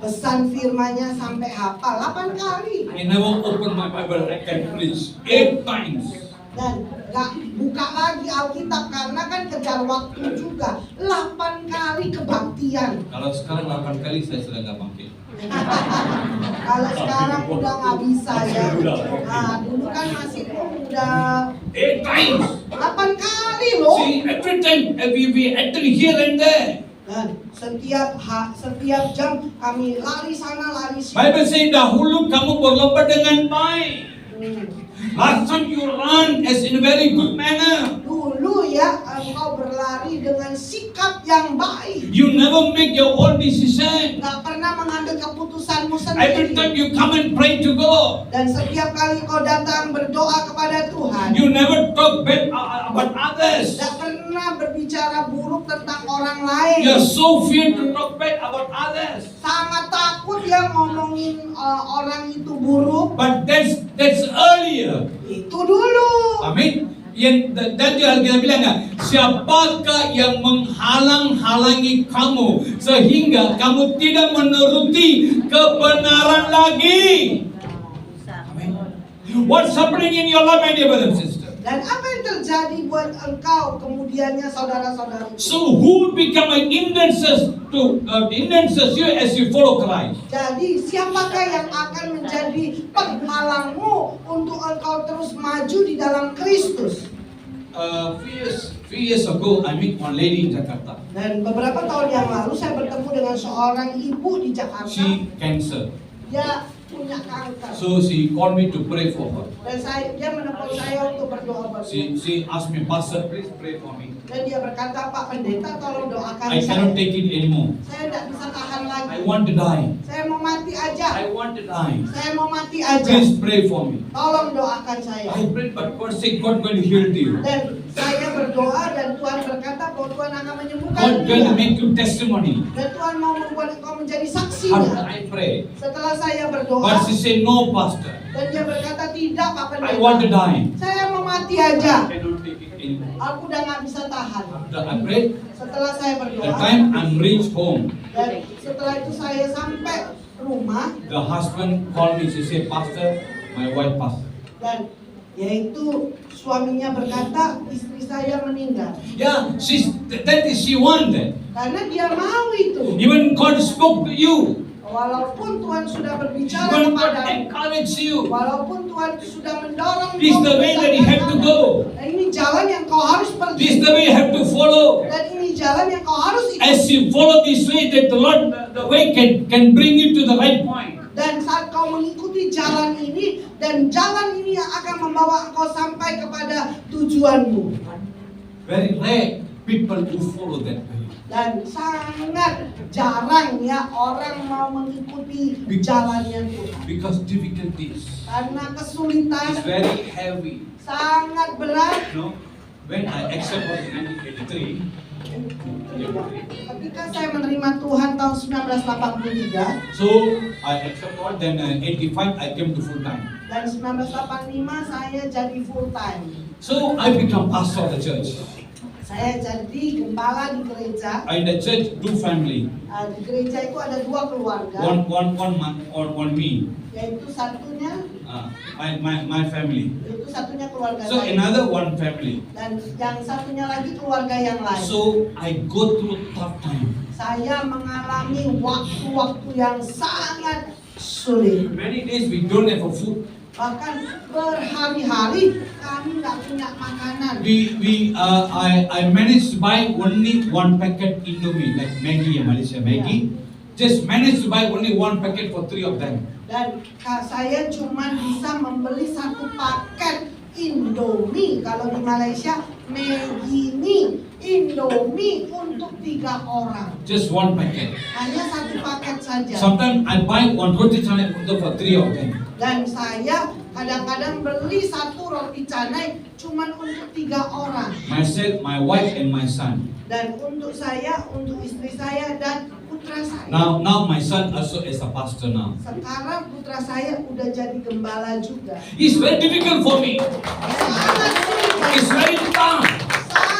pesan firmanya sampai hafal 8 kali. I never open my Bible, I can preach 8 times. Dan gak buka lagi Alkitab karena kan kejar waktu juga. 8 kali kebaktian. Kalau sekarang 8 kali saya sudah nggak pakai. Kalau sekarang udah nggak bisa ya. Nah, dulu kan masih udah 8 times. 8 kali loh. See, every time we enter here and there. Dan setiap jam kami lari sana lari sini. Bible say dahulu kamu berlomba dengan baik. Last time you run as in a very good manner. Dulu ya engkau berlari dengan sikap yang baik. You never make your own decision. Gak pernah mengambil keputusanmu Every sendiri. time you come and pray to God. Dan setiap kali kau datang berdoa kepada Tuhan, You never talk bad about others. gak pernah berbicara buruk tentang orang lain. You're so fear to talk bad about others. Sangat takut ya ngomongin orang itu buruk. But that's earlier. Itu dulu. Amin. Yang tadi Alkitab bilang nggak, siapakah yang menghalang-halangi kamu sehingga kamu tidak menuruti kebenaran lagi? Amin. What's happening in your life, my dear brothers and sisters? Dan apa yang terjadi buat engkau kemudiannya saudara-saudara? So who will become an hindrance you as you follow Christ? Jadi siapakah yang akan menjadi penghalangmu untuk engkau terus maju di dalam Kristus? Few years ago, I met one lady in Jakarta. Dan beberapa tahun yang lalu saya bertemu dengan seorang ibu di Jakarta. She cancer. Dia punya kanker. So she called me to pray for her. Dan dia menelpon saya untuk berdoa buat dia. She asked me, Pastor, please pray for me. Dan dia berkata, Pak Pendeta tolong doakan I cannot saya. take it anymore. Saya tidak bisa tahan lagi. I want to die. Saya mau mati aja. I want to die. Saya mau mati aja. Please pray for me. Tolong doakan saya. I prayed, but God said God going to heal you. Dan saya berdoa dan Tuhan berkata bahwa Tuhan akan menyembuhkan God going to dia. make you testimony. Dan Tuhan mau membuat engkau menjadi After saksinya. I pray. Setelah saya But berdoa, she said, no, Pastor. dan dia berkata tidak Pak I want to Pendeta. die. Saya mau mati aja. I cannot take it anymore. Aku udah nggak bisa tahan. After I prayed, Setelah saya the berdoa, time I'm reached home, dan setelah itu saya sampai rumah, the husband called me. She said, Pastor, my wife passed. dan yaitu suaminya berkata istri saya meninggal. Yeah, that is she wanted. Karena dia mau itu. Even God spoke to you. Walaupun Tuhan sudah berbicara Even God kepadamu, encouraged you. walaupun Tuhan sudah mendorong This is the way that you have to go. Dan ini jalan yang kau harus This pergi. is the way you have to follow. Dan ini jalan yang kau harus ikuti. As you follow this way, that the Lord, the way can bring you to the right point. Dan saat kau mengikuti jalan ini, dan jalan ini yang akan membawa engkau sampai kepada tujuanmu. Very rare people who follow that way. Dan sangat jarang ya orang mau mengikuti jalannya Tuhan. Because difficulties Karena kesulitan is very heavy. sangat berat. No, when I accept God in 1983, Ketika saya menerima Tuhan tahun 1983 so I accept God. Then 85 I came to full time. dan 1985 saya jadi full time. So I become pastor of the church. Saya jadi gembala di gereja. In the church, two family. Di gereja itu ada dua keluarga. One me. Yaitu satunya My family. Yaitu satunya keluarga So saya. another one family. Dan yang satunya lagi keluarga yang lain. So I go through tough time. Saya mengalami waktu-waktu yang sangat sulit. Many days we don't have a food. Bahkan berhari-hari kami nggak punya makanan. I managed to buy only one packet Indomie, like Maggi in Malaysia, Maggi. Just managed to buy only one packet for 3 of them. Dan saya cuma bisa membeli satu paket Indomie. Kalau di Malaysia Maggi ini Indomie untuk 3 orang. Just one packet. Hanya satu paket saja. Sometimes I buy one roti canai for 3 of them. Dan saya kadang-kadang beli satu roti canai cuma untuk 3 orang. Myself, my wife, and my son. Dan untuk saya, untuk istri saya dan putra saya. Now my son also is a pastor now. Sekarang putra saya udah jadi gembala juga. It's very difficult for me. Sangat sulit. It's very tough.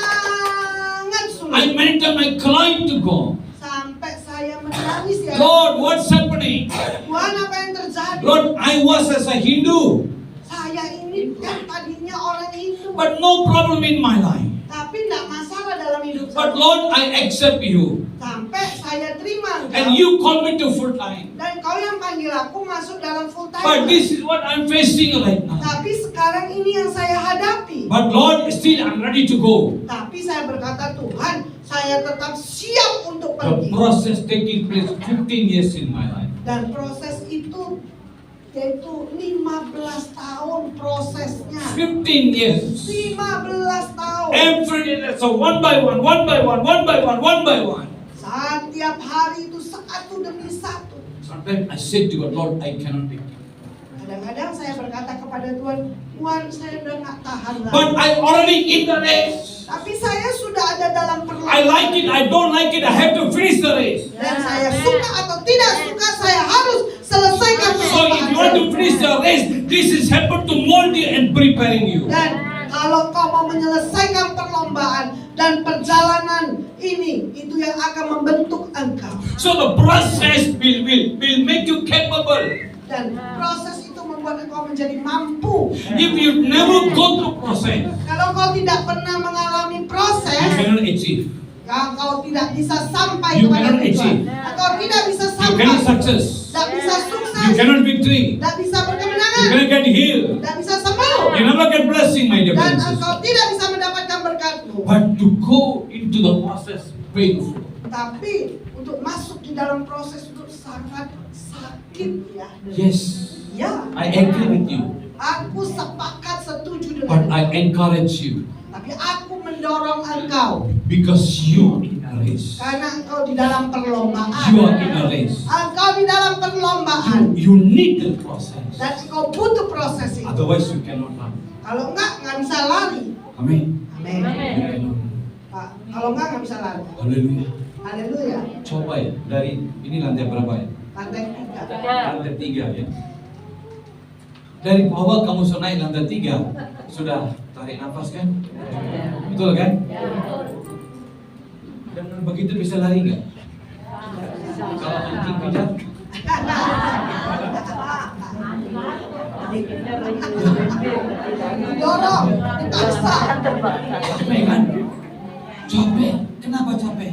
Sangat sulit. I many times I cried to God. Sampai saya menangis ya. Lord, what's happening? Tuhan, apa yang terjadi? Lord, I was as a Hindu, Saya ini kan tadinya orang Hindu. but no problem in my life. Tapi tidak masalah dalam hidup But saya. Lord, I accept you. Sampai saya terima engkau. And you call me to full time. Dan kau yang panggil aku masuk dalam full time. But this is what I'm facing right now. Tapi sekarang ini yang saya hadapi. But Lord, still I'm ready to go. Tapi saya berkata, Tuhan, saya tetap siap untuk The pergi. process taking place 15 years in my life. Dan proses itu yaitu 15 tahun prosesnya. 15 years. 15 tahun. Every day, so one by one. Setiap hari itu satu demi satu. Sometimes I said to God, Lord, I cannot take it. Kadang-kadang saya berkata kepada Tuhan, Tuhan, saya udah nggak tahan But lagi. I already in the race. Tapi saya sudah ada dalam I perlombaan. like it, I don't like it, I have to finish the race. Dan saya suka atau tidak suka, saya harus selesaikan So if you want to perlombaan. finish the race, this is happened to mold you and preparing you. Dan kalau kau mau menyelesaikan perlombaan dan perjalanan ini, itu yang akan membentuk engkau. So the process will make you capable. Dan proses itu membuat engkau menjadi mampu. If you never go through process, Kalau kau tidak pernah mengalami you proses, cannot achieve. kau tidak bisa sampai You kepada cannot tujuan. achieve. Kau tidak bisa You sampai. cannot success. Tidak bisa You sukses. cannot victory. Tidak bisa You berkemenangan. cannot get healed. Tidak bisa sembuh. You never get blessing, my dear Dan friends. engkau tidak bisa mendapatkan berkatmu. But to go into the process painful. Tapi untuk masuk di dalam proses itu sangat sakit ya. Yes, Ya, I agree with you. aku sepakat setuju But dengan I encourage you tapi aku mendorong engkau because you in a race. karena engkau di dalam perlombaan. You are in a race. Engkau di dalam perlombaan You need the process. dan engkau butuh proses itu. Otherwise you cannot run. Kalau enggak bisa lari. Amen. Amin. You cannot. Pak, kalau enggak bisa lari. Haleluya. Haleluya. Coba ya, dari ini lantai berapa ya? Lantai 3. Lantai 3 ya. Dari bawah kamu sudah naik lantai 3, sudah tarik nafas kan? Betul kan? Dengan begitu bisa lari nggak? Kalau anjing kejar, Dorong, dipaksa. capek kan? Capek. Kenapa capek?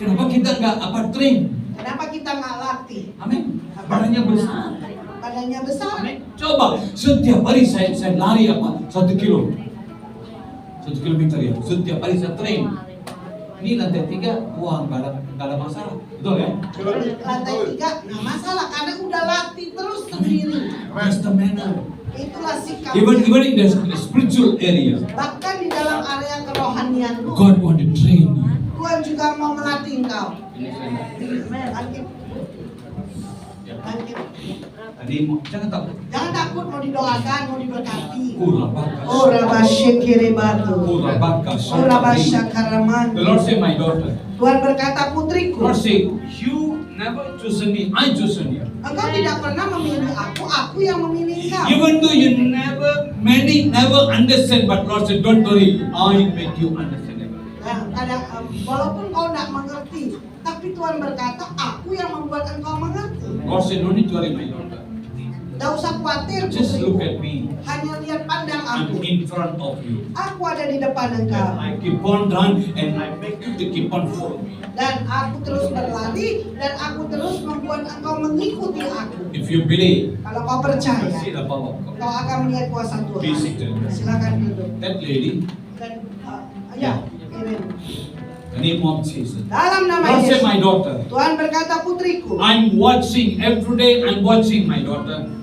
Kenapa kita nggak train? Kenapa kita nggak latih? Amin. Badannya besar. Badannya besar. Amin. Coba setiap hari saya lari 1 kilo. 1 kilometer ya. Setiap hari saya train. Ini lantai 3, wah nggak ada masalah. Betul kan? Lantai 3 nggak masalah karena udah latih terus sendiri. That's the manner. Itulah sikap. Even in the spiritual area, Bahkan di dalam area kerohanian God want to train you. Tuhan juga juga mau melatih engkau. Ini saya. Bangkit. Ya. Bangkit. Tadi jangan takut. Jangan takut, mau didoakan, mau diberkati. Urabakas. Oh Rabashekere batu. Urabakas. Oh Rabashakaraman. The Lord say, my daughter. Tuhan berkata, putriku, Lord say, you never chosen me, I chosen you. engkau tidak pernah memilih aku yang memilih engkau. Even though you many never understand, but Lord said, don't worry, I make you understand everything. Nah, kadang walaupun kau tidak mengerti, tapi Tuhan berkata, aku yang membuat engkau mengerti. Lord said, no need to worry, my daughter. Tidak usah khawatir, Just look putriku. at me. Hanya lihat pandang I'm aku. in front of you. Aku ada di depan And engkau. I keep on run and I make you to keep on follow me. Dan aku terus berlari, dan aku terus membuat engkau mengikuti aku. If you believe, Kalau kau you percaya, see the power of God. kau akan melihat kuasa Be Tuhan. seated. Silakan duduk. That lady, Dan ya, ini. the name of Jesus. Dalam nama Lord say, Yesus, my daughter. Tuhan berkata, putriku. I'm watching every day. I'm watching my daughter.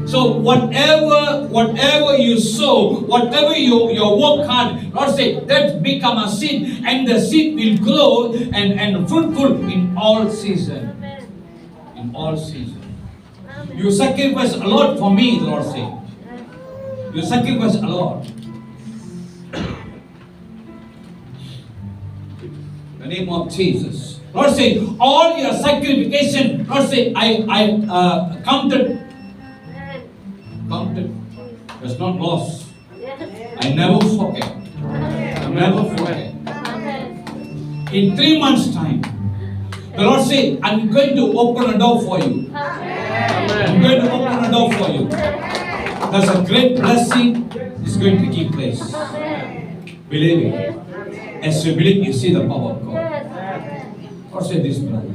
So whatever you sow, whatever you work hard, Lord say that become a seed, and the seed will grow and fruitful in all season. In all season. You sacrifice a lot for me, the Lord say. You sacrifice a lot. The name of Jesus. Lord say, all your sacrification, Lord say, I counted. There's not loss. I never forget. I never forget. In 3 months' time, the Lord said, I'm going to open a door for you. I'm going to open a door for you. There's a great blessing is going to take place. Believe it. As you believe, you see the power of God. Lord said this, brother.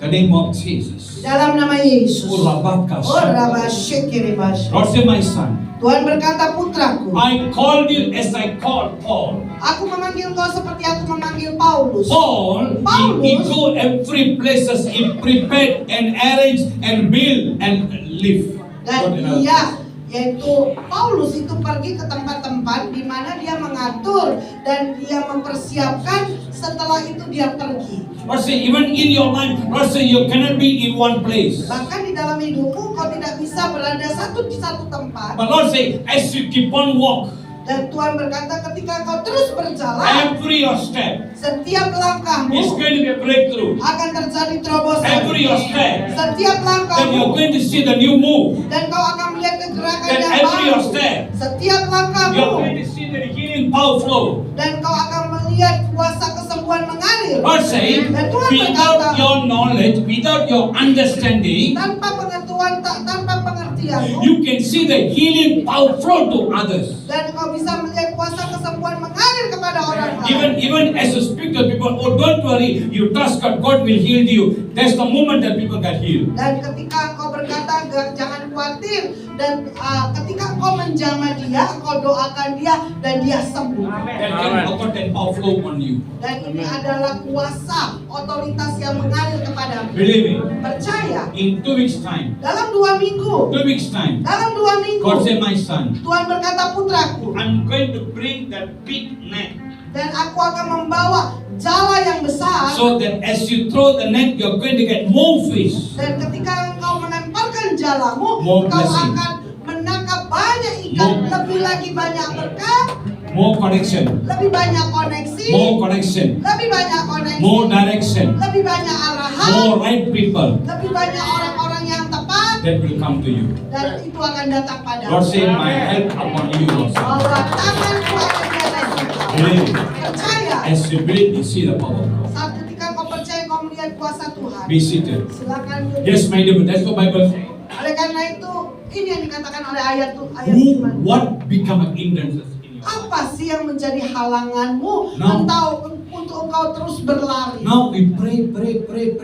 The name of Jesus. Dalam nama Yesus. Urabakas. Oh Rabashekere batu. Lord say, my son. Tuhan berkata, putraku. I called you as I called Paul. Aku memanggil kau seperti aku memanggil Paulus. Paul, he go every places, he prepared and arranged and build and live. Dan dia, yaitu Paulus itu pergi ke tempat-tempat di mana dia mengatur dan dia mempersiapkan, setelah itu dia pergi. Lord say, even in your life, Lord say, you cannot be in one place. Bahkan di dalam hidupmu kau tidak bisa berada di satu tempat. But Lord say, as you keep on walk, Dan Tuhan berkata, ketika kau terus berjalan, every your step setiap langkahmu is going to be a breakthrough. akan terjadi terobosan. Every your step, Setiap then langkahmu, you're going to see the new move. dan kau akan melihat kegerakan Then yang every your baru. step, Setiap you're langkahmu, going to see the healing power flow. dan kau akan melihat kuasa kesembuhan mengalir. Lord say, Dan Tuhan without berkata, your knowledge, without your understanding, tanpa pengetahuan, tanpa pengertianmu, you can see the healing power flow to others. dan kau bisa melihat kuasa kesembuhan mengalir kepada orang lain. Even as you speak to people, oh don't worry, you trust God, God will heal you. That's the moment that people get healed. Dan ketika engkau berkata jangan khawatir, dan ketika engkau menjamah dia, engkau doakan dia, dan dia sembuh. That can occur and power flow on you. Dan ini adalah kuasa otoritas yang mengalir kepadamu. Believe me, Percaya, in 2 weeks time, dalam 2 minggu, 2 weeks time, dalam 2 minggu, God say, my son, Tuhan berkata, putraku, I'm going to bring that big net. dan aku akan membawa jala yang besar. So that as you throw the net, you're going to get more fish. Dan ketika engkau melemparkan jalamu, More engkau blessing. akan menangkap banyak ikan, More. lebih lagi banyak berkat, More connection, lebih banyak koneksi, more connection, lebih banyak koneksi, more direction, lebih banyak arahan, more right people lebih banyak orang-orang yang tepat, that will come to you. dan itu akan datang padamu. Lord say, my help upon you, Lord. Bahwa tanganku akan di atas engkau. Believe. Percaya, As you believe, you see the power of God. saat ketika kau percaya, kau melihat kuasa Tuhan. Be seated. Silakan duduk. Yes, my dear, that's what Bible says. Oleh karena itu, ini yang dikatakan oleh ayat Who, firman. what become an hindrance in your life? Apa sih yang menjadi halanganmu Now. untuk engkau terus berlari? Now we pray,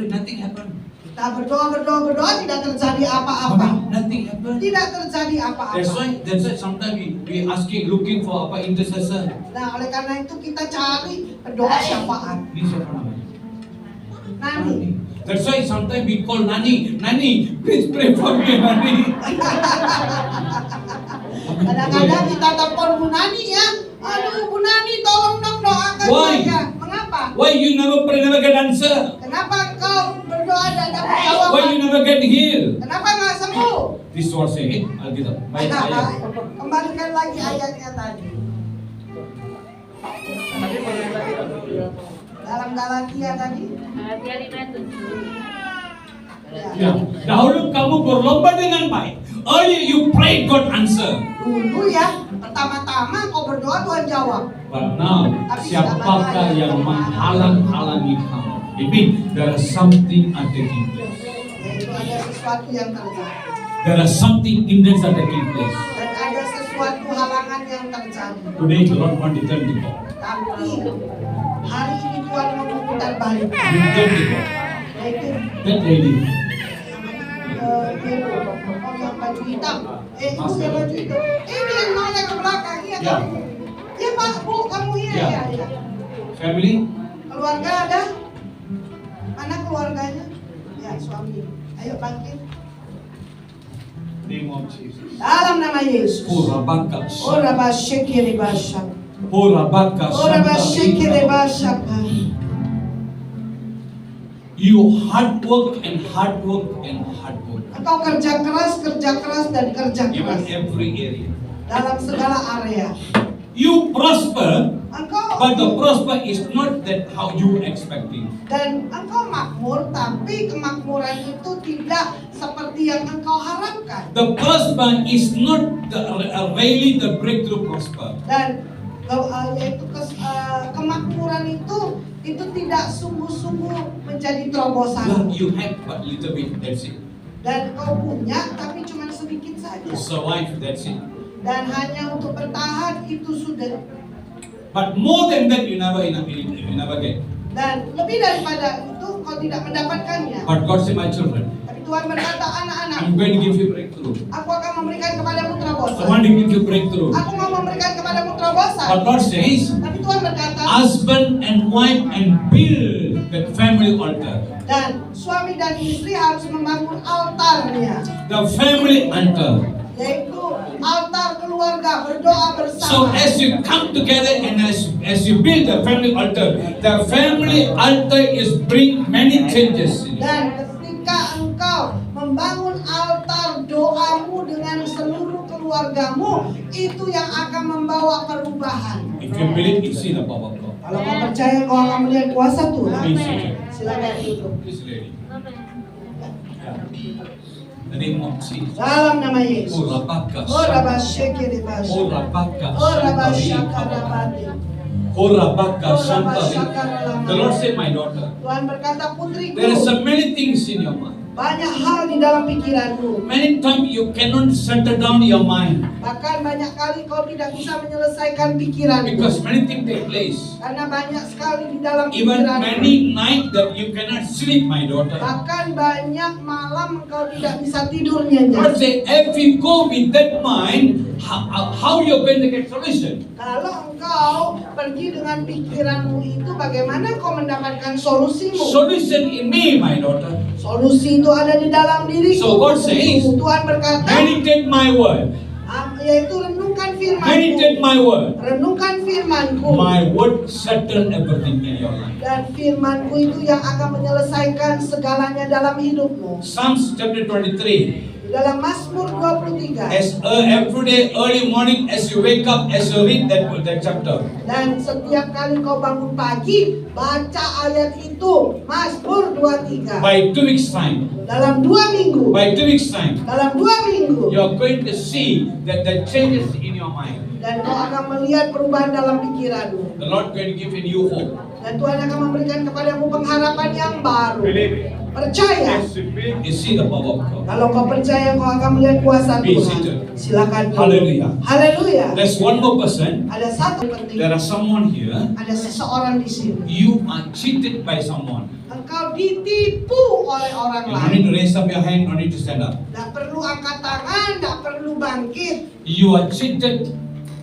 nothing happen. Kita berdoa, tidak terjadi apa-apa. Nothing happen. Tidak terjadi That's apa-apa. why sometimes we asking, looking for apa intercessor. Nah, oleh karena itu kita cari doa syafaat. Ini siapa namanya? Nani. That's why sometimes we call Nani, please pray for me, Nani. Kadang-kadang kita telepon Bu Nani ya, Aduh, Bu Nani, tolong dong doakan Why? saya. Mengapa? Why you never get answer? Kenapa engkau berdoa dan dapat jawaban? Why you never get healed? Kenapa nggak sembuh? This was it. Alkitab. Baik ayat. Kembalikan lagi ayatnya tadi. Dalam Galatia tadi. Ya. Dahulu kamu berlomba dengan baik. Earlier you pray, God answer. Dulu ya, pertama-tama kau berdoa Tuhan jawab. But now, siapakah yang menghalang-halangi kamu? It means there is something are taking place. Yaitu ada sesuatu yang terjadi. There is something hindrance are taking place. Dan ada sesuatu halangan yang terjadi. Today the Lord want to turn the call. Tapi hari ini Tuhan mau memutar balik. You turn the call. Yaitu That lady. yang baju hitam. Itu yang baju hitam. Ini yang noleh ke belakang, iya Ya. kan? Ya Pak, Bu, kamu iya, Ya. iya. Family. Keluarga ada? Mana keluarganya? Ya, suami. Ayo bangkit. Name of Jesus. Dalam nama Yesus. Horabaka. Ora bashekere bashak. Horabaka. Ora bashekere bashak. You hard work and hard work and hard work. Engkau kerja keras dan kerja Even keras every area. dalam segala area. You prosper, Engkau but the prosper is not that how you expecting. dan engkau makmur, tapi kemakmuran itu tidak seperti yang engkau harapkan. The prosper is not really the breakthrough prosper. Dan yaitu kemakmuran itu tidak sungguh-sungguh menjadi terobosan. You have but little bit, that's it. Dan kau punya tapi cuma sedikit saja. To survive, that's it. Dan hanya untuk bertahan itu sudah. But more than that, you never get. Dan lebih daripada itu kau tidak mendapatkannya. But God said, my children, Tapi Tuhan berkata, anak-anak, I'm going to give you breakthrough. aku akan memberikan kepadamu I terobosan. want to give you breakthrough. Aku mau memberikan kepadamu terobosan. But God says, Tapi Tuhan berkata, husband and wife and build that family altar. dan suami dan istri harus membangun altarnya, The family altar. yaitu altar keluarga, berdoa So bersama. as you come together and as you build the family altar is bring many changes in it. Dan ketika engkau membangun altar doamu dengan seluruh keluargamu, itu yang akan membawa perubahan. If you believe, you see the power of God. Kalau kau percaya, kau akan melihat kuasa Tuhan. Please, sister. Silakan duduk. Please, lady. The name of Jesus. Dalam nama Yesus. Horabaka. Ora basyekere basya. Horabaka. Ora basyakadabadi. Horabaka. Ora Shantari. basyakadabadi. The Lord said, my daughter, Tuhan berkata, putriku, there are so many things in your mind. banyak hal di dalam pikiranmu. Many times you cannot settle down your mind Bahkan banyak kali kau tidak bisa menyelesaikan pikiranmu. because many things take place. Karena banyak sekali di dalam Even pikiranmu. many nights that you cannot sleep, my daughter. Bahkan banyak malam kau tidak bisa tidur God nyenyak. said, if you go with that mind, how you're going to get solution? Kalau engkau pergi dengan pikiranmu itu, bagaimana kau mendapatkan solusimu? Solution in me, my daughter. Solusi itu ada di dalam diriku. So God says, Tuhan berkata, meditate my word. yaitu renungkan firman-Ku. Meditate my word. Renungkan firman-Ku. My word settle everything in your life. Dan firman-Ku itu yang akan menyelesaikan segalanya dalam hidupmu. Psalms chapter 23. Dalam Mazmur 23. As every day, early morning, as you wake up, as you read that chapter, Dan setiap kali kau bangun pagi, baca ayat itu, Mazmur 23. by 2 weeks time, Dalam 2 minggu. by 2 weeks time, Dalam 2 minggu. you are going to see that the changes in your mind. Dan kau akan melihat perubahan dalam pikiranmu. The Lord going to give you new hope. Dan Tuhan akan memberikan kepadamu pengharapan yang baru. Believe it. Percaya. As you believe, you see the power of God. Kalau kau percaya, kau akan melihat kuasa Be Tuhan. seated. Silakan. Hallelujah. Haleluya. There's one more person. Ada satu penting. There are someone here. Ada seseorang di sini. You are cheated by someone. Engkau ditipu oleh orang You don't need lain. to raise up your hand, don't need to stand up. Tidak perlu angkat tangan, tidak perlu bangkit. You are cheated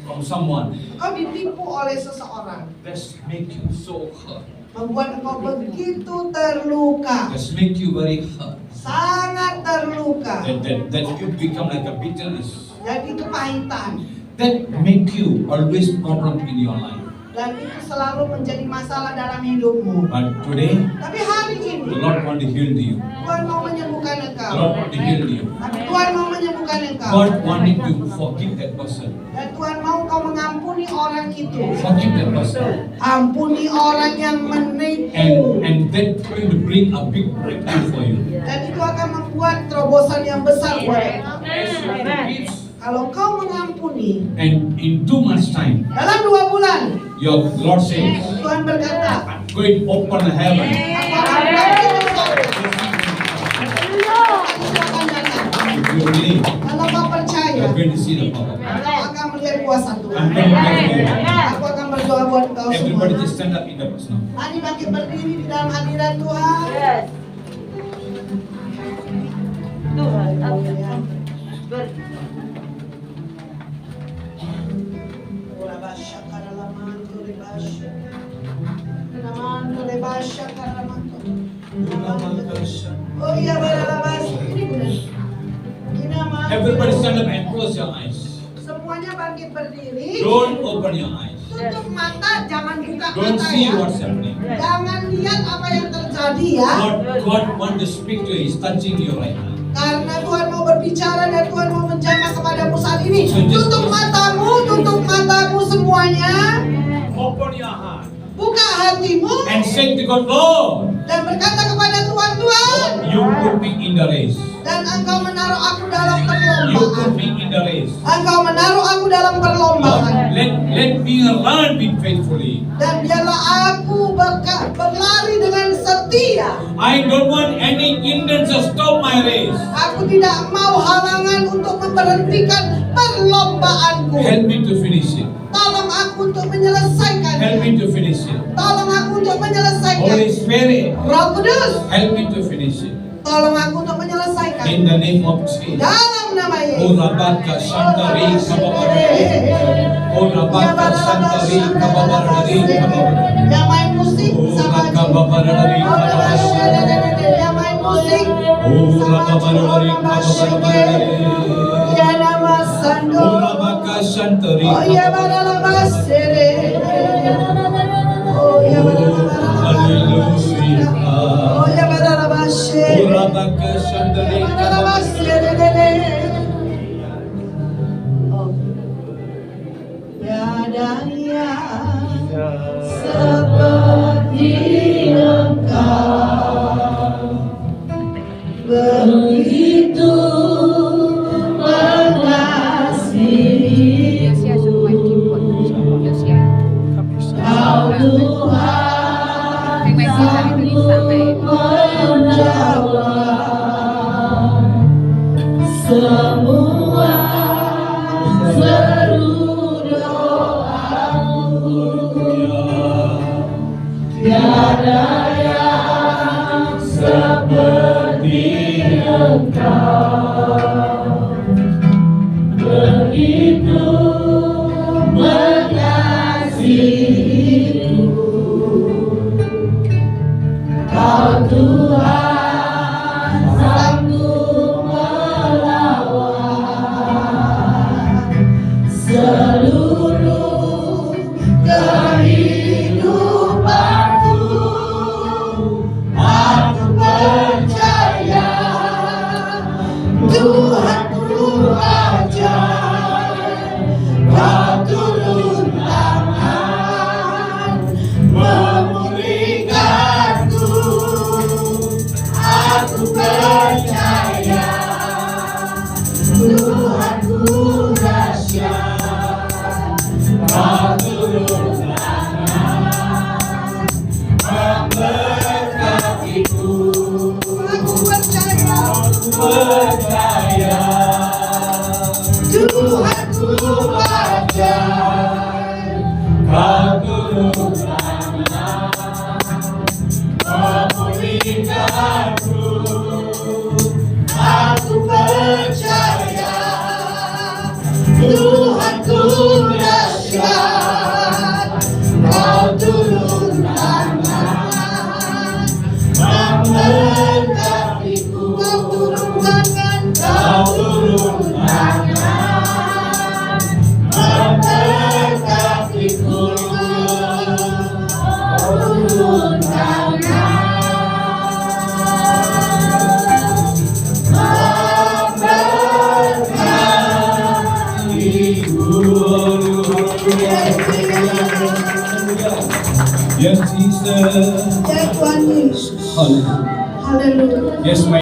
from someone. Engkau ditipu oleh seseorang. That's make you so hurt. Membuat engkau begitu terluka. That's make you very hurt. Sangat terluka. That you become like a bitterness. Jadi kepahitan. that make you always problem in your life. Dan itu selalu menjadi masalah dalam hidupmu. But today, Tapi hari the ini Lord want to heal you. Tuhan mau menyembuhkan The engkau. Lord want to heal you. Tapi Tuhan mau menyembuhkan engkau. God wanted to forgive that person. Dan Tuhan mau kau mengampuni orang itu. Forgive that person. Ampuni orang yang menipu. And that's going to bring a big breakthrough for you. Dan itu akan membuat terobosan yang besar buat engkau. As you forgive, Kalau kau mengampuni, and in 2 months' time, dalam 2 bulan, your Lord says, Tuhan berkata, I'm going to open the heaven. aku akan bangkit sorga. Aku akan datang. If you believe, Kalau kau percaya, you're going to see the power. kau akan melihat kuasa Tuhan. I'm going to pray for you. Aku akan berdoa buat kau Everybody semua. just stand up in the place now. Mari bangkit berdiri di dalam hadirat Tuhan. Oh iya, baralabas. Ini benar. Ini aman. Everybody stand up and close your eyes. Semuanya bangkit berdiri. Don't open your eyes. Tutup mata, jangan buka Don't mata see ya. what's happening. Jangan lihat apa yang terjadi ya. God want to speak to you. He's touching you right now. Karena Tuhan mau berbicara dan Tuhan mau menjamah kepadamu saat ini. So just- Tutup matamu semuanya. Open your heart Buka hatimu and say to God, Lord, dan berkata kepada Tuhan, Tuhan, you put me in the race. dan Engkau menaruh aku dalam You put perlombaan. me in the race. Engkau menaruh aku dalam Lord, perlombaan. let me run with faithfully. Dan biarlah aku berlari dengan setia. I don't want any hindrance to stop my race. Aku tidak mau halangan untuk memberhentikan perlombaanku. Help me to finish it. Tolong aku untuk menyelesaikannya. Help me to finish it. Tolong aku untuk Holy menyelesaikannya. Spirit, Roh Kudus, help me to finish it. tolong aku untuk menyelesaikan. In the name of Jesus. Dalam nama Oh Yesus. Rabaka Santari Kababarari. Oh Rabaka Santari Kababarari Kababarari. Yang main musik Oh sama Kababarari Kababarari. yang main musik Oh Rababarari Kababarari. ya nama Sando. Oh Rabaka Santari Oh ya Kababarari. baralabas sere. Oh ya baralabas. Hallelujah. Oh ya baralabas Oh sere. Rabaka Santari Baralabas Kababarari. sere. Oh. Tiada yang seperti Engkau, begitu mengasihi Yosia suruh main keyboard. Yosia. Kau Tuhan Yang main keyboard hari ini bisa main. menjawab semua seru doaku. Tiada yang seperti Engkau, begitu mengasihiku. Kau Tuhan sanggup melawan seluruh kehidupanku. Aku percaya Tuhanku ajaib. Kau turun tangan memulihkanku. Aku percaya Tuhanku dahsyat. Kau turun tangan memberkatiku. Aku percaya Tuhanku ajaib. Kau turun tangan memulihkanku. Aku percaya Tuhanku dahsyat. Kau turun tangan memberkatiku. Kau turun tangan Yes, Jesus. Ya Tuhan Yesus. Hallelujah. Haleluya. Yes, my